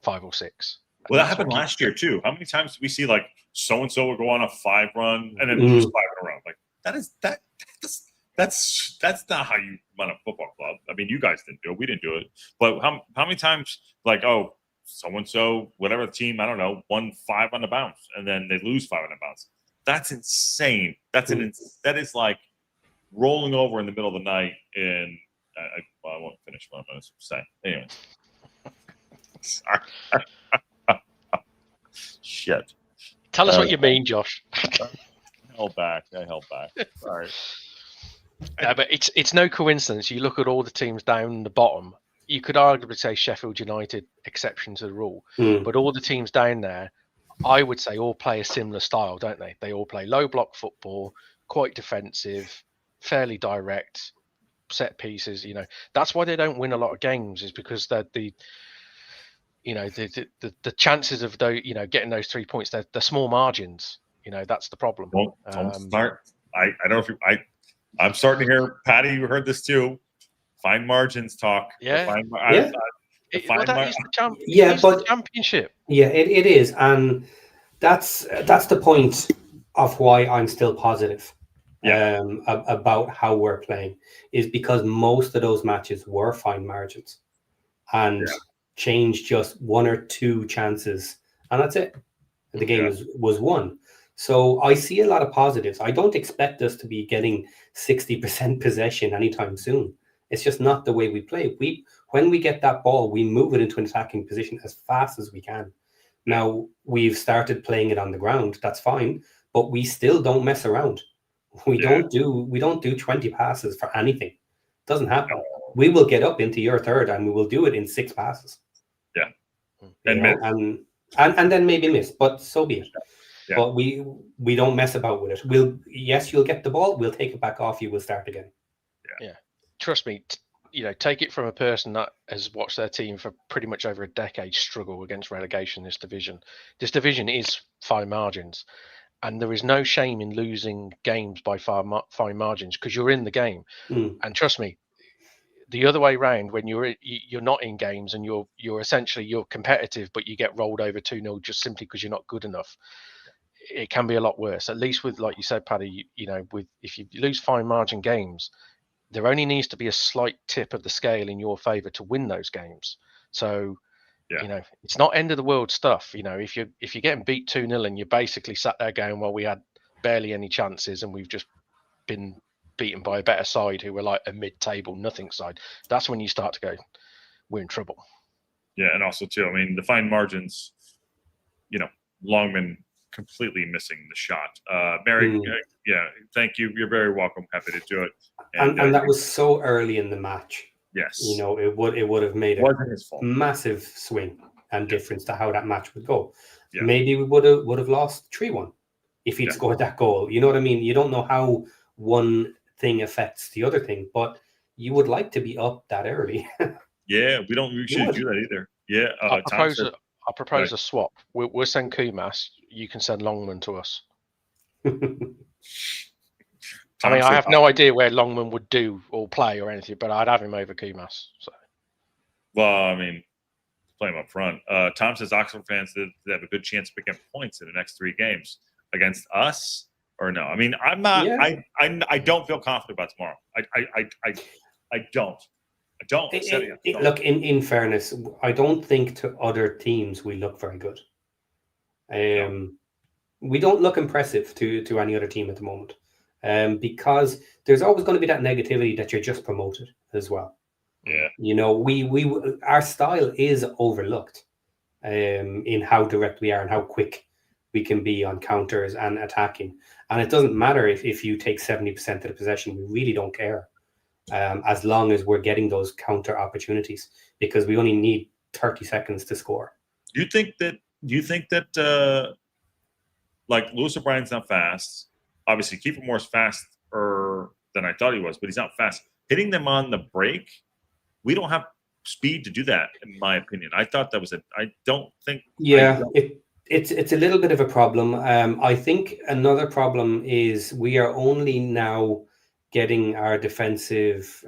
5 or 6. Well, that happened last year too. How many times did we see like so and so will go on a 5 run and then lose 5 in a row? Like that's not how you run a football club. I mean, you guys didn't do it. We didn't do it. But how many times like so-and-so, whatever the team, I don't know, won 5 on the bounce, and then they lose 5 on the bounce. That's insane. That is like rolling over in the middle of the night. And I won't finish what I'm going to say. Anyway. Shit. Tell us what you mean, Josh. I held back. Sorry. No, but it's no coincidence. You look at all the teams down the bottom. You could arguably say Sheffield United, exception to the rule, but all the teams down there, I would say, all play a similar style, don't they? They all play low block football, quite defensive, fairly direct, set pieces. You know, that's why they don't win a lot of games, is because they're the chances of those, you know, getting those 3 points, they're small margins. You know, that's the problem. Well, don't start. I don't know if I'm starting to hear, Patty, you heard this too. Fine margins talk. Yeah. That is the championship. Yeah, it is, and that's the point of why I'm still positive. About how we're playing, is because most of those matches were fine margins, and changed just 1 or 2 chances, and that's it. The game was won. So I see a lot of positives. I don't expect us to be getting 60% possession anytime soon. It's just not the way we play. When we get that ball, we move it into an attacking position as fast as we can. Now, we've started playing it on the ground. That's fine, but we still don't mess around. We don't do 20 passes for anything. It doesn't happen. We will get up into your third and we will do it in 6 passes. Yeah. And then maybe miss, but so be it. Yeah. But we don't mess about with it. You'll get the ball, we'll take it back off you, we'll start again. Yeah. Trust me, you know, take it from a person that has watched their team for pretty much over a decade struggle against relegation in this division. This division is fine margins, and there is no shame in losing games by fine margins because you're in the game. And trust me, the other way round, when you're not in games and you're essentially competitive, but you get rolled over 2-0 just simply because you're not good enough, it can be a lot worse. At least with, like you said, Paddy, with if you lose fine margin games, there only needs to be a slight tip of the scale in your favour to win those games. So, it's not end of the world stuff. If you're getting beat 2-0 and you're basically sat there going, well, we had barely any chances and we've just been beaten by a better side who were like a mid-table nothing side, that's when you start to go, we're in trouble. Yeah, and also too, I mean, the fine margins, Longman completely missing the shot. Mary, thank you. You're very welcome. Happy to do it. And that was so early in the match. Yes. It would have made a massive swing and difference to how that match would go. Yeah. Maybe we would have lost 3-1 if he'd scored that goal. You know what I mean? You don't know how one thing affects the other thing, but you would like to be up that early. Yeah, we shouldn't do that either. Yeah, I propose a swap. We'll send Kumas. You can send Longman to us. I mean, I have no idea where Longman would do or play or anything, but I'd have him over Kumas. So. Well, I mean, play him up front. Tom says Oxford fans that have a good chance of picking points in the next 3 games against us, or no? I mean, I'm not. Yeah. I don't feel confident about tomorrow. I don't. Look, in fairness, I don't think to other teams we look very good. We don't look impressive to any other team at the moment, because there's always going to be that negativity that you're just promoted as well. Yeah, our style is overlooked in how direct we are and how quick we can be on counters and attacking. And it doesn't matter if you take 70% of the possession. We really don't care. As long as we're getting those counter opportunities, because we only need 30 seconds to score. Do you think that like Lewis O'Brien's not fast? Obviously, Kiefer Moore's faster than I thought he was, but he's not fast. Hitting them on the break, we don't have speed to do that, in my opinion. I thought that was I don't think. Yeah, it's a little bit of a problem. I think another problem is we are only now getting our defensive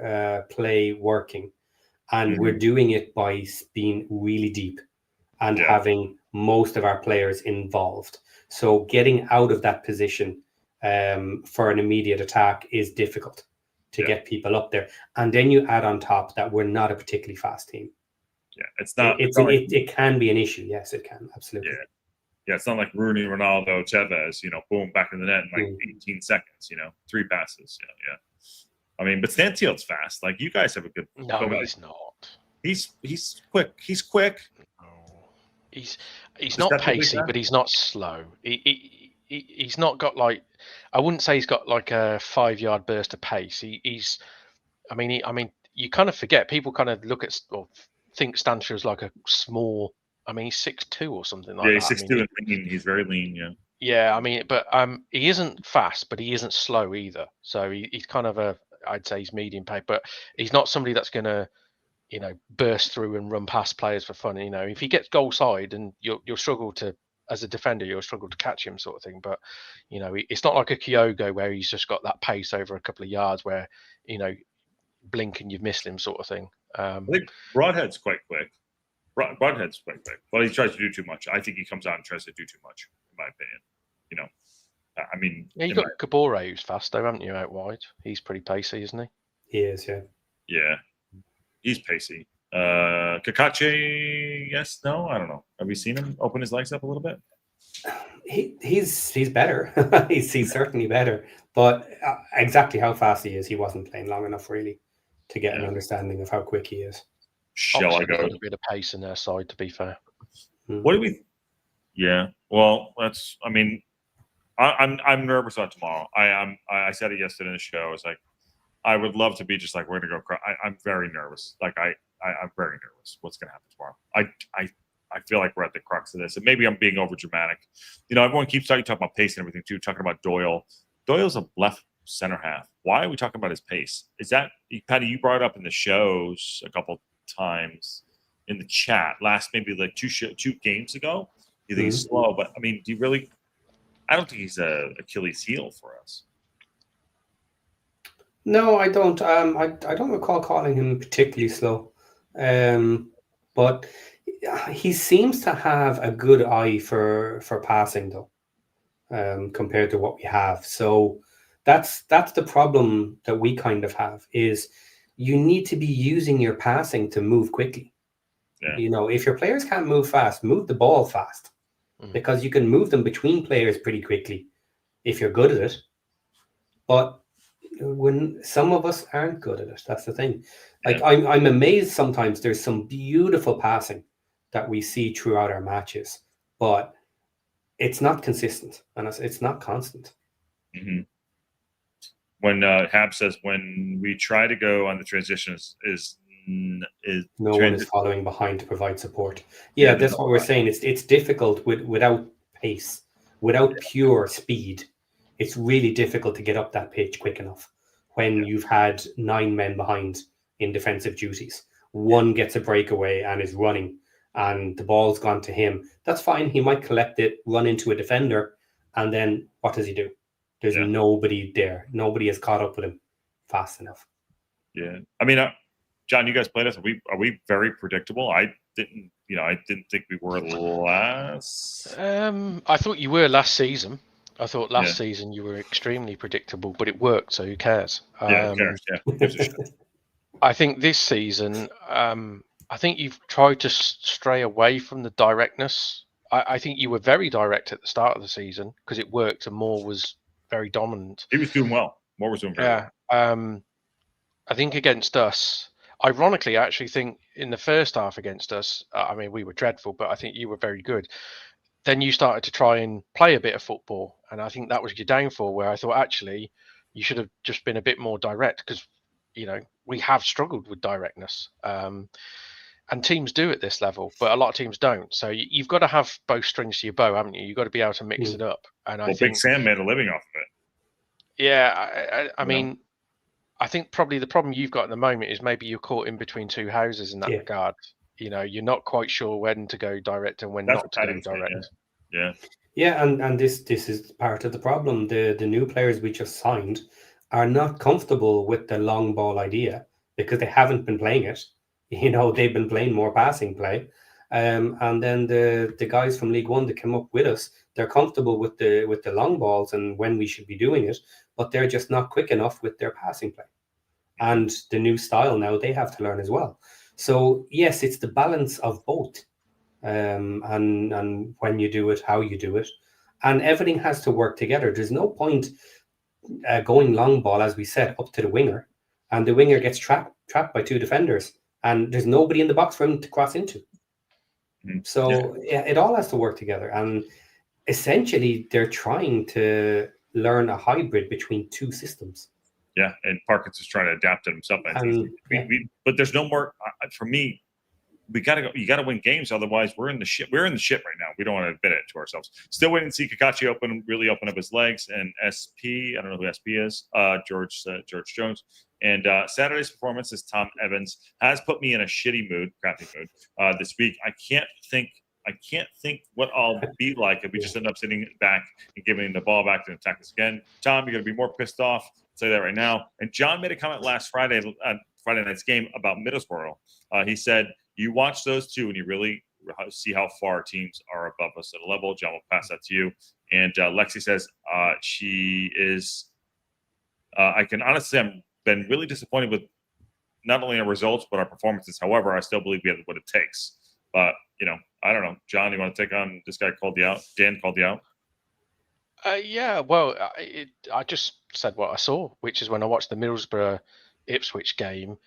play working, and we're doing it by being really deep and having most of our players involved. So getting out of that position for an immediate attack is difficult to get people up there. And then you add on top that we're not a particularly fast team. Yeah, it's not. It can be an issue. Yes, it can. Absolutely. Yeah, it's not like Rooney, Ronaldo, Tevez, boom, back in the net in like 18 seconds, 3 passes. Yeah. I mean, but Stanfield's fast. Like, you guys have a good. No, he's not. He's quick. He's quick. No. He's not pacey, but he's not slow. He's not got like, I wouldn't say he's got like a 5-yard burst of pace. I mean, you kind of forget. People kind of look at or think Stanfield's like a small. I mean, he's 6'2" or something like that. Yeah, he's 6'2" and lean. He's very lean. Yeah. Yeah, I mean, but he isn't fast, but he isn't slow either. So he's kind of I'd say he's medium pace, but he's not somebody that's going to, burst through and run past players for fun. If he gets goal side, and you'll struggle to, as a defender, you'll struggle to catch him, sort of thing. But it's not like a Kyogo where he's just got that pace over a couple of yards where blink and you've missed him, sort of thing. I think Broadhead's quite quick. Broadhead's quite quick, but he tries to do too much. I think he comes out and tries to do too much, in my opinion. I mean, yeah, you got Kabore who's fast though, haven't you, out wide? He's pretty pacey, isn't he? He is, yeah. Yeah, he's pacey. Kakache, yes, no, I don't know. Have we seen him open his legs up a little bit? He's better. he's certainly better, but exactly how fast he is, he wasn't playing long enough really to get an understanding of how quick he is. Shall I go? A bit of pace in their side, to be fair. What do we? Yeah, well, that's. I mean, I'm nervous about tomorrow. I said it yesterday in the show. It's like I would love to be just like we're gonna go. I'm very nervous. Like I'm very nervous. What's gonna happen tomorrow? I feel like we're at the crux of this, and maybe I'm being over dramatic. Everyone keeps talking about pace and everything too. Talking about Doyle. Doyle's a left center half. Why are we talking about his pace? Is that Patty? You brought it up in the shows a couple times in the chat last maybe like two games ago. You think he's slow, but I mean, do you really? I don't think he's a Achilles heel for us. No, I don't. I don't recall calling him particularly slow. But he seems to have a good eye for passing, though, compared to what we have. So that's the problem that we kind of have is you need to be using your passing to move quickly. Yeah. You know, if your players can't move fast, move the ball fast because you can move them between players pretty quickly if you're good at it. But when some of us aren't good at it, that's the thing. Like I'm amazed sometimes there's some beautiful passing that we see throughout our matches, but it's not consistent and it's not constant. Mm-hmm. When Hab says when we try to go on the transitions is no one is following behind to provide support. Yeah, that's what we're saying. It's difficult without pace, without pure speed. It's really difficult to get up that pitch quick enough when you've had 9 men behind in defensive duties. One gets a breakaway and is running, and the ball's gone to him. That's fine. He might collect it, run into a defender, and then what does he do? There's nobody there. Nobody has caught up with him fast enough. Yeah, I mean, John, you guys played us. Are we very predictable? I didn't think we were last. I thought you were last season. I thought last season you were extremely predictable, but it worked, so who cares? Who cares? Yeah, who gives a shit? I think this season, I think you've tried to stray away from the directness. I think you were very direct at the start of the season because it worked and Moore was very dominant. He was doing well. Moore was doing very well. I think against us, ironically, I actually think in the first half against us, I mean, we were dreadful, but I think you were very good. Then you started to try and play a bit of football. And I think that was your downfall, where I thought, actually, you should have just been a bit more direct because, you know, we have struggled with directness. And teams do at this level, but a lot of teams don't. So you've got to have both strings to your bow, haven't you? You've got to be able to mix it up. And I think Big Sam made a living off of it. Yeah, I mean, I think probably the problem you've got at the moment is maybe you're caught in between two houses in that regard. You know, you're not quite sure when to go direct and when not to go direct. Yeah, and this is part of the problem. The new players we just signed are not comfortable with the long ball idea because they haven't been playing it. You know, they've been playing more passing play. And then the guys from League One that came up with us, they're comfortable with the long balls and when we should be doing it, but they're just not quick enough with their passing play. And the new style now they have to learn as well. So yes, it's the balance of both, and when you do it, how you do it, and everything has to work together. There's no point going long ball, as we said, up to the winger, and the winger gets trapped by 2 defenders, and there's nobody in the box for him to cross into. So it all has to work together, and essentially they're trying to learn a hybrid between 2 systems. Yeah, and Parkins is trying to adapt it himself. But there's no more. For me, we gotta go. You gotta win games, otherwise we're in the shit. We're in the shit right now. We don't want to admit it to ourselves. Still waiting to see Kakachi really open up his legs. And SP, I don't know who SP is. George Jones. And Saturday's performance as Tom Evans has put me in a shitty mood, crappy mood this week. I can't think what I'll be like if we just end up sitting back and giving the ball back to attack us again. Tom, you're going to be more pissed off. I'll say that right now. And John made a comment last Friday night's game about Middlesbrough. He said, you watch those two and you really see how far teams are above us at a level. John will pass that to you. And Lexi says she is, I can honestly say I've been really disappointed with not only our results, but our performances. However, I still believe we have what it takes. But, you know, I don't know. John, you want to take on this guy called you out? Dan called you out? Yeah, well, I just said what I saw, which is when I watched the Middlesbrough Ipswich game,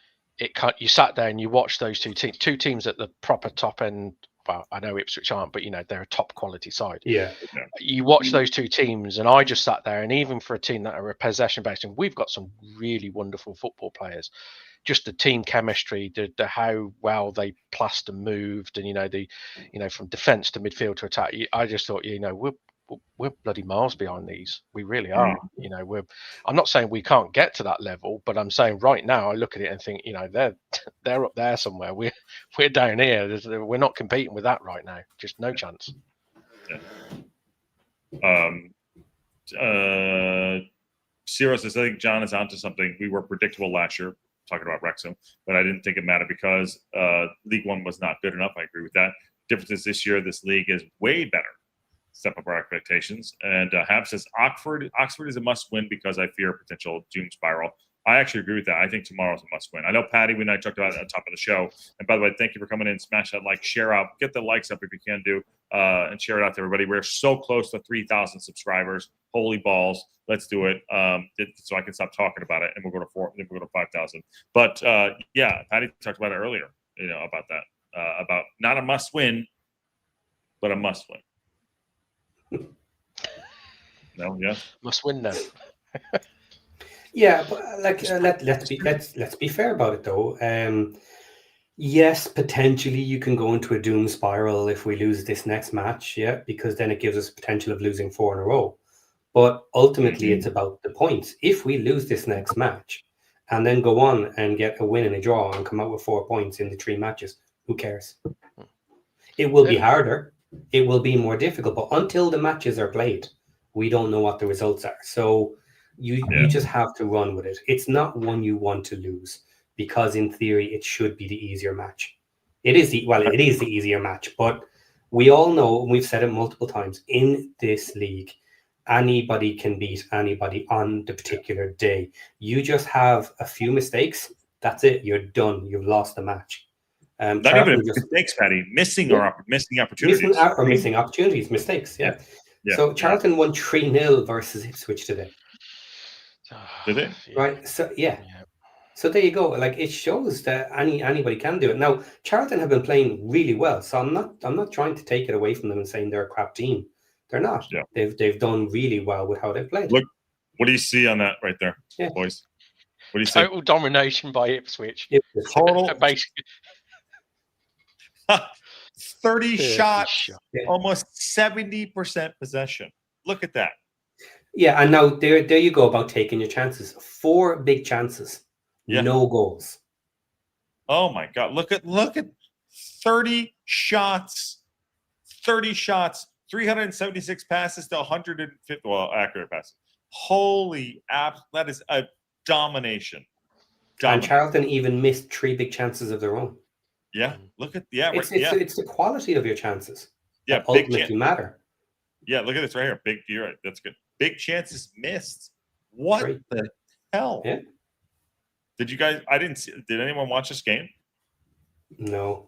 you sat there and you watched those two teams at the proper top end. Well, I know Ipswich aren't, but, you know, they're a top quality side. Yeah. You watch those two teams and I just sat there, and even for a team that are a possession based, and we've got some really wonderful football players. Just the team chemistry, the how well they plussed and moved, and from defence to midfield to attack. I just thought, we're bloody miles behind these. We really are. I'm not saying we can't get to that level, but I'm saying right now I look at it and think, they're up there somewhere. We're down here. We're not competing with that right now. Just no chance. Ciro says, I think John is onto something. We were predictable last year, talking about Wrexham, but I didn't think it mattered because League One was not good enough. I agree with that. Difference is this year, this league is way better. Step up our expectations. And Hab says, Oxford is a must-win because I fear a potential doom spiral. I actually agree with that. I think tomorrow's a must-win. I know, Patty, we and I talked about it at the top of the show. And by the way, thank you for coming in. Smash that like, share out, get the likes up if you can do, and share it out to everybody. We're so close to 3,000 subscribers. Holy balls. Let's do it. So I can stop talking about it, and we'll go to 4, then we'll go to 5,000. But yeah, Patty talked about it earlier, about that, about not a must-win, but a must-win. No, yes, Must win then. Yeah, but like let's be fair about it though. Yes, potentially you can go into a doom spiral if we lose this next match, yeah, because then it gives us potential of losing 4 in a row. But ultimately, it's about the points. If we lose this next match and then go on and get a win and a draw and come out with 4 points in the 3 matches, who cares? It will be harder. It will be more difficult. But until the matches are played, we don't know what the results are. So you just have to run with it. It's not one you want to lose because in theory it should be the easier match. It is the easier match, but we all know, and we've said it multiple times, in this league, anybody can beat anybody on the particular day. You just have a few mistakes. That's it. You're done. You've lost the match. Not even mistakes, Patty. Missing opportunities. Missing opportunities, mistakes. Yeah. So Charlton won 3-0 versus Ipswich today. Did they? Right. So So there you go. Like, it shows that anybody can do it. Now, Charlton have been playing really well, so I'm not trying to take it away from them and saying they're a crap team. They're not. Yeah. They've done really well with how they've played. Look, what do you see on that right there, boys? What do you see? Total domination by Ipswich. Total basically 30 shots, almost 70% possession. Look at that. Yeah, and now there you go about taking your chances. 4 big chances, no goals. Oh my God! Look at 30 shots, 376 passes to 150. Well, accurate passes. Holy that is a domination. And Charlton even missed 3 big chances of their own. Yeah, look at it's the quality of your chances. Yeah, ultimately matter. Yeah, look at this right here. Big, you're right. That's good. Big chances missed. What the hell? Yeah. Did you guys? I didn't see. Did anyone watch this game? No.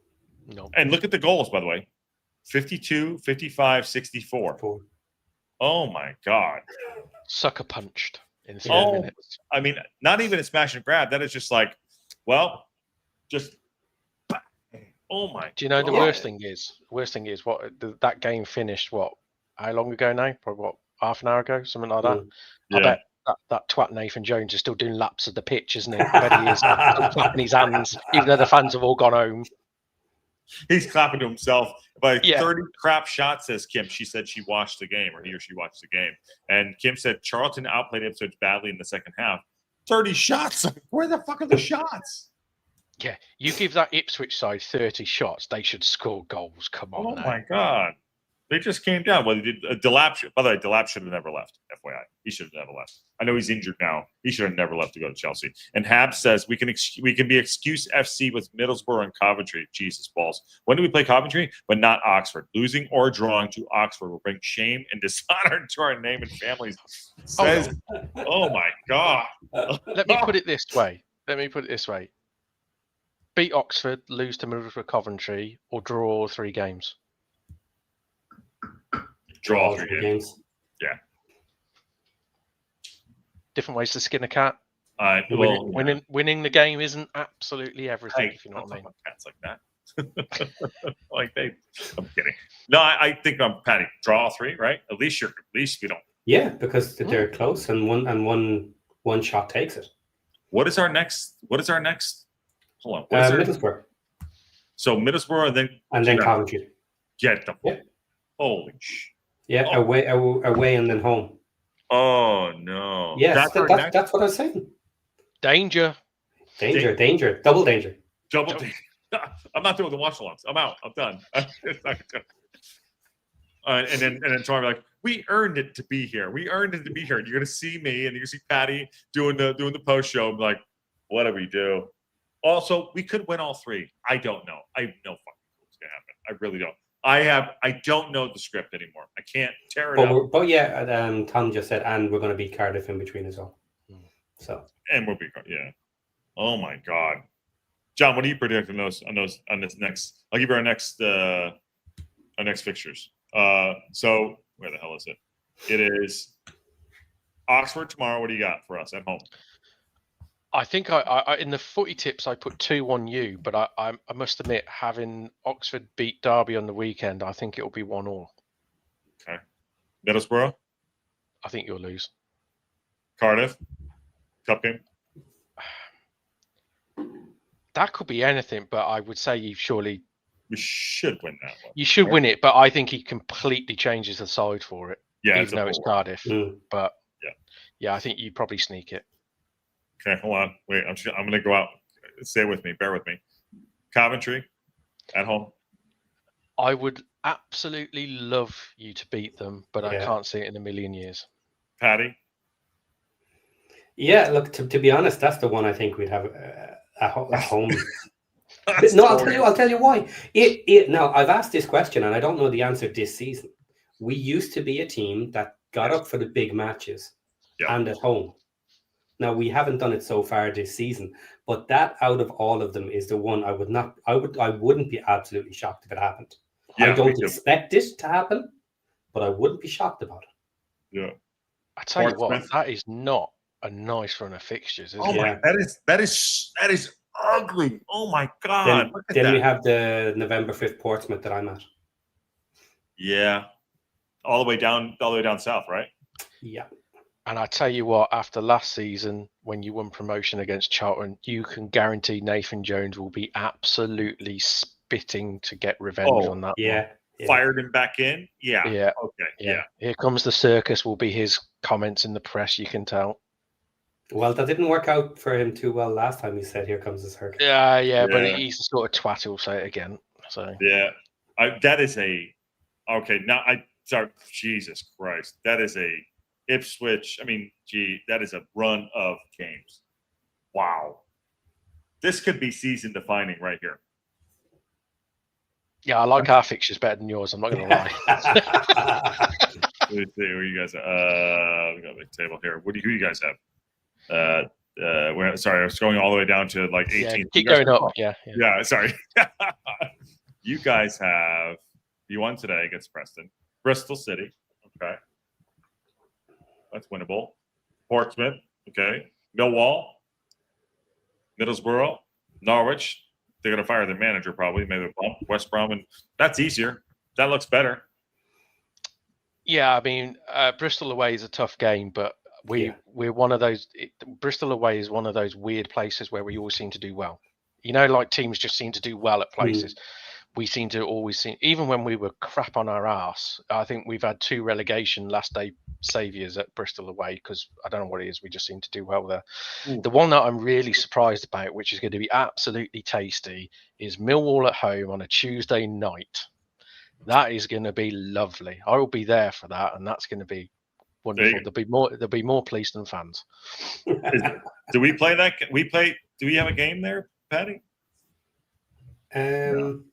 And look at the goals, by the way. 52, 55, 64. 4. Oh my God. Sucker punched in 3 minutes. I mean, not even a smash and grab. That is just like, well, just. Oh my! Do you know the worst thing is? What that game finished? How long ago now? Probably half an hour ago, something like that. I bet that twat Nathan Jones is still doing laps of the pitch, isn't he? I bet he is clapping his hands, even though the fans have all gone home. He's clapping to himself. By 30 crap shots, says Kim. She said she watched the game, or he or she watched the game, and Kim said Charlton outplayed Ipswich badly in the second half. 30 shots. Where the fuck are the shots? Yeah, you give that Ipswich side 30 shots, they should score goals. Come on. Oh my God. They just came down. Well, Delap, by the way, Delap should have never left, FYI. He should have never left. I know he's injured now. He should have never left to go to Chelsea. And Hab says we can be excuse FC with Middlesbrough and Coventry. Jesus balls. When do we play Coventry? But not Oxford. Losing or drawing to Oxford will bring shame and dishonor to our name and families. Says, oh my God. Let me put it this way. Beat Oxford, lose to Middlesbrough, Coventry, or draw 3 games. Draw 3 games. Yeah. Different ways to skin a cat. Winning the game isn't absolutely everything. If you know what I mean. Cats like that. I'm kidding. No, I think I'm Patty. Draw 3, right? At least we don't. Yeah, because they're close, and one shot takes it. What is our next? Hold on. Middlesbrough. So Middlesbrough and then Coventry. Get the holy sh. Yeah, away and then home. Oh no. Yes, that's what I was saying. Danger. Double danger. I'm not doing the watch alongs. I'm out. I'm done. And then tomorrow, like, we earned it to be here. We earned it to be here. And you're gonna see me, and you're gonna see Patty doing the post show. I'm like, what do we do? Also, we could win all three. I don't know. I have no fucking clue what's gonna happen. I really don't. I don't know the script anymore. I can't tear it up. But yeah, Tom just said, and we're going to beat Cardiff in between as well. So, and we'll be, yeah. Oh my God, John, what are you predicting on this next? I'll give you our next fixtures. So where the hell is it? It is Oxford tomorrow. What do you got for us at home? I think I in the footy tips I put 2-1 but I must admit, having Oxford beat Derby on the weekend, I think it will be 1-1. Okay. Middlesbrough. I think you'll lose. Cardiff. Cup game. That could be anything, but I would say we should win that one. You should win it, but I think he completely changes the side for it. Yeah, even though it's Cardiff. But yeah, I think you probably sneak it. Okay, hold on. Wait, I'm going to go out. Stay with me. Bear with me. Coventry at home. I would absolutely love you to beat them, but I can't see it in a million years. Patty? Yeah, look, to be honest, that's the one I think we'd have at home. No, I'll tell you why. Now, I've asked this question, and I don't know the answer this season. We used to be a team that got up for the big matches and at home. Now, we haven't done it so far this season, but that out of all of them is the one I wouldn't be absolutely shocked if it happened. Yeah, I don't expect it to happen, but I wouldn't be shocked about it. Yeah. I tell you what, that is not a nice run of fixtures, is it? My, that is ugly. Oh my God. Then we have the November 5th Portsmouth that I'm at. Yeah. All the way down south, right? Yeah. And I tell you what, after last season, when you won promotion against Charlton, you can guarantee Nathan Jones will be absolutely spitting to get revenge on that one. Fired him back in? Yeah. Yeah. Okay. Yeah. Here comes the circus will be his comments in the press, you can tell. Well, that didn't work out for him too well last time he said, here comes the circus. Yeah, but he's the sort of twat who'll say it again. So yeah. Sorry, Jesus Christ. That is a Ipswich. I mean, that is a run of games. Wow. This could be season defining right here. Yeah, I like our fixtures better than yours. I'm not going to lie. Let me see where you guys we got a big table here. Who do you guys have? Sorry, I was going all the way down to like 18. Yeah, keep going up. Yeah. Sorry. You guys have you won today against Preston, Bristol City. Okay, that's winnable. Portsmouth. Okay, Millwall, Middlesbrough, Norwich. They're going to fire their manager probably. Maybe West Brom, and that's easier. That looks better. Yeah, I mean, Bristol away is a tough game, but we're one of those. Bristol away is one of those weird places where we always seem to do well. You know, like teams just seem to do well at places. We seem to always even when we were crap on our arse. I think we've had 2 relegation last day saviours at Bristol away because I don't know what it is. We just seem to do well there. The one that I'm really surprised about, which is going to be absolutely tasty, is Millwall at home on a Tuesday night. That is going to be lovely. I will be there for that, and that's going to be wonderful. There'll be more police than fans. Do we play that? Do we have a game there, Patty? No.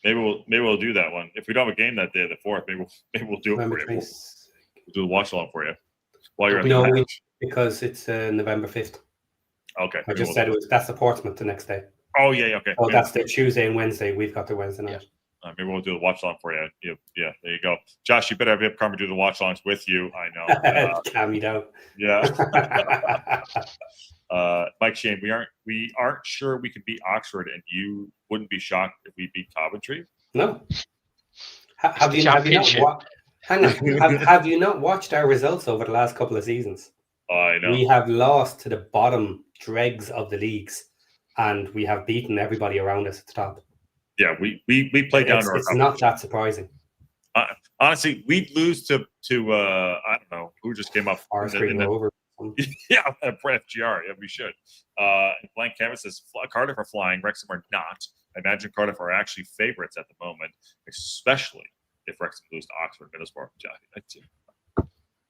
Maybe we'll do that one. If we don't have a game that day, the 4th, maybe we'll do it for you. We'll do the watch along for you while you're at the match. Because it's November 5th. Okay. I just said that's the Portsmouth the next day. Oh yeah, okay. Oh, that's the Tuesday and Wednesday. We've got the Wednesday night. Maybe we'll do the watch along for you. Yeah, there you go. Josh, you better have Ip Karma do the watch alongs with you. I know. Calm me down. Yeah. Mike Shane, we aren't sure we can beat Oxford, and you wouldn't be shocked if we beat Coventry. No. Have you not watched our results over the last couple of seasons? I know. We have lost to the bottom dregs of the leagues, and we have beaten everybody around us at the top. Yeah, we play down to our It's not that surprising. Honestly, we'd lose to I don't know who just came up. Over. Yeah, FGR. Yeah, we should. Blank canvas says Cardiff are flying. Wrexham are not. I imagine Cardiff are actually favorites at the moment, especially if Wrexham lose to Oxford Middlesbrough.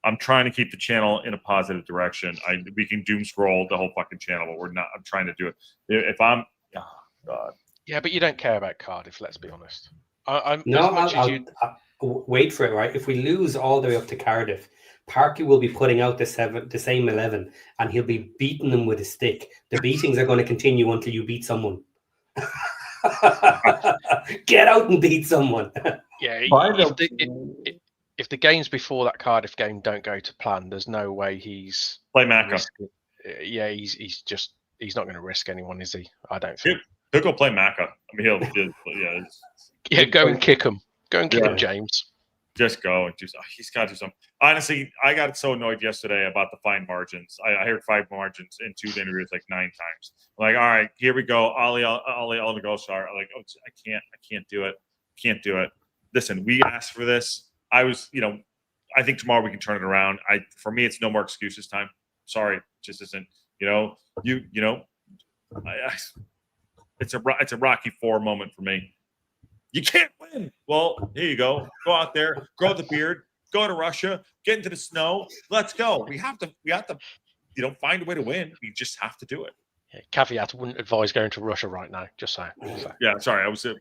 I'm trying to keep the channel in a positive direction. We can doom scroll the whole fucking channel, but we're not. I'm trying to do it. If I'm, oh God. Yeah, but you don't care about Cardiff. Let's be honest. I'm No, as much as you. I'll wait for it. Right, if we lose all the way up to Cardiff, Parky will be putting out the same 11, and he'll be beating them with a stick. The beatings are going to continue until you beat someone. Get out and beat someone. Yeah, if the games before that Cardiff game don't go to plan, there's no way he's play Macca. Yeah, he's not going to risk anyone, is he? I don't think. He'll go play Macca. I mean, go and kick him. Go and kick him, James. Just go and do. He's got to do something. Honestly, I got so annoyed yesterday about the fine margins. I heard 5 margins in 2 interviews like 9 times. I'm like, all right, here we go. Ollie Alnagosar. Like, oh, I can't do it. Can't do it. Listen, we asked for this. I think tomorrow we can turn it around. For me, it's no more excuses time. Sorry, it just isn't. It's a Rocky IV moment for me. You can't win. Well, here you go. Go out there, grow the beard, go to Russia, get into the snow. Let's go. We have to, find a way to win. We just have to do it. Yeah, caveat: wouldn't advise going to Russia right now. Just saying. Yeah, sorry, I was. But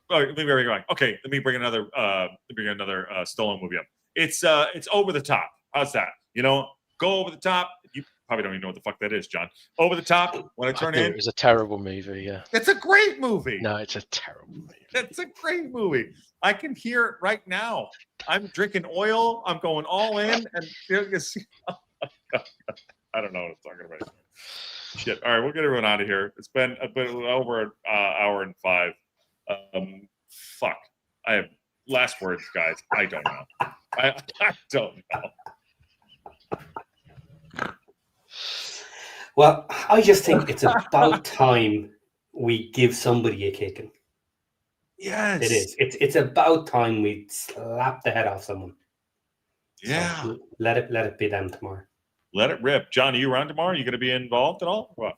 let me bring going. Okay, let me bring another Stallone movie up. It's Over the Top. How's that? Go over the top. You probably don't even know what the fuck that is, John. Over the Top. When I turn in, it was a terrible movie. Yeah, it's a great movie. No, it's a terrible movie. It's a great movie. I can hear it right now. I'm drinking oil. I'm going all in, and I don't know what I'm talking about. Shit. All right, we'll get everyone out of here. It's been a bit over an hour and 5. Fuck. I have last words, guys. I don't know. I don't know. Well, I just think it's about time we give somebody a kicking. Yes, it is. It's about time we slap the head off someone. Yeah. So let it be them tomorrow. Let it rip. John, are you around tomorrow? Are you going to be involved at all? What?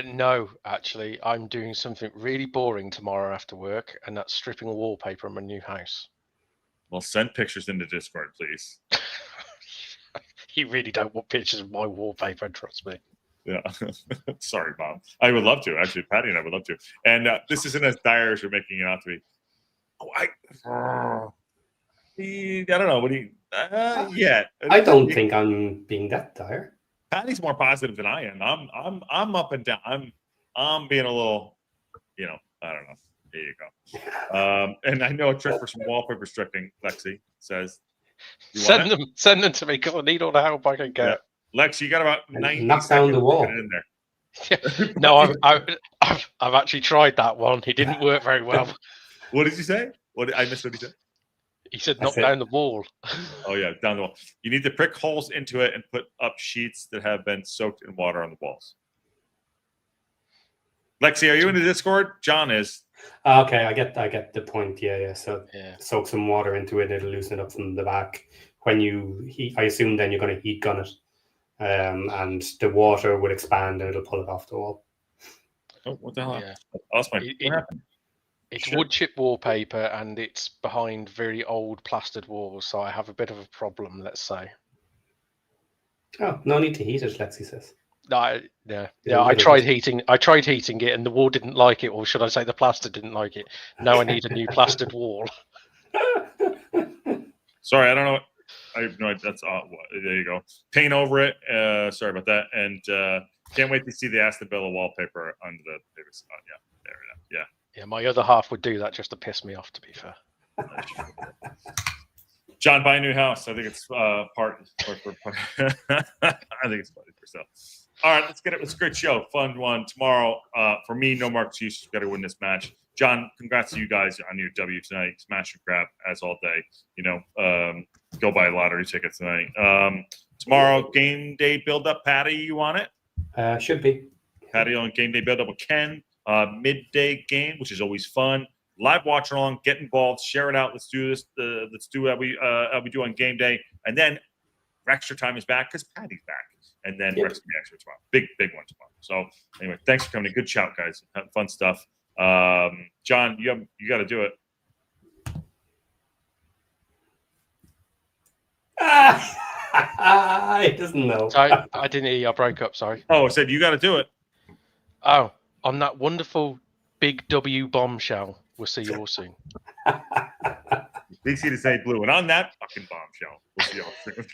No, actually, I'm doing something really boring tomorrow after work, and that's stripping a wallpaper in my new house. Well, send pictures into Discord, please. You really don't want pictures of my wallpaper, trust me. Yeah. Sorry, Mom. I would love to. Actually, Patty and I would love to. And this isn't as dire as you're making it out to be. I don't know. What do you... yeah. I don't think I'm being that dire. Patty's more positive than I am. I'm up and down. I'm being a little, I don't know. There you go. And I know a trick for some wallpaper stripping, Lexi says. Send them to me because I need all the help I can get. Yeah. Lex, you got about 90 knock down the wall. in there. Yeah. No, I've actually tried that one. It didn't work very well. What did you say? I missed what he said. He said knock down the wall. Oh yeah, down the wall. You need to prick holes into it and put up sheets that have been soaked in water on the walls. Lexi, are you in the Discord? John is. Okay, I get the point. Yeah. So soak some water into it, it'll loosen it up from the back. When you heat, I assume then you're going to heat gun it, and the water will expand and it'll pull it off the wall. Oh, what the hell? Yeah. What happened? It's wood chip wallpaper and it's behind very old plastered walls, so I have a bit of a problem, let's say. Oh, no need to heat it, Lexi says. I tried heating it and the wall didn't like it, or should I say the plaster didn't like it. Now I need a new plastered wall. Sorry, I don't know. I have no idea. That's there you go. Paint over it. Sorry about that. And can't wait to see the Aston Villa wallpaper under the paper. Yeah, there we go. Yeah. Yeah, my other half would do that just to piss me off, to be fair. John, buy a new house. I think it's part. I think it's part for sale. All right, let's get it. It's a great show. Fun one. Tomorrow, for me, no more excuses. Got to win this match. John, congrats to you guys on your W tonight. Smash and grab as all day. Go buy lottery tickets tonight. Tomorrow, game day build up. Patty, you want it? Should be. Patty on game day build up with Ken. Midday game, which is always fun. Live watch along, get involved, share it out. Let's do this. Let's do what we do on game day, and then extra time is back because Patty's back, and then Wrexham extra tomorrow. Big one tomorrow. So anyway, thanks for coming. Good shout, guys. Fun stuff. John, you got to do it. He doesn't know. Sorry, I didn't hear you. I broke up. Sorry. Oh, I said you got to do it. Oh, on that wonderful big W bombshell. We'll see you all soon. Big C to say blue. And on that fucking bombshell, we'll see y'all soon.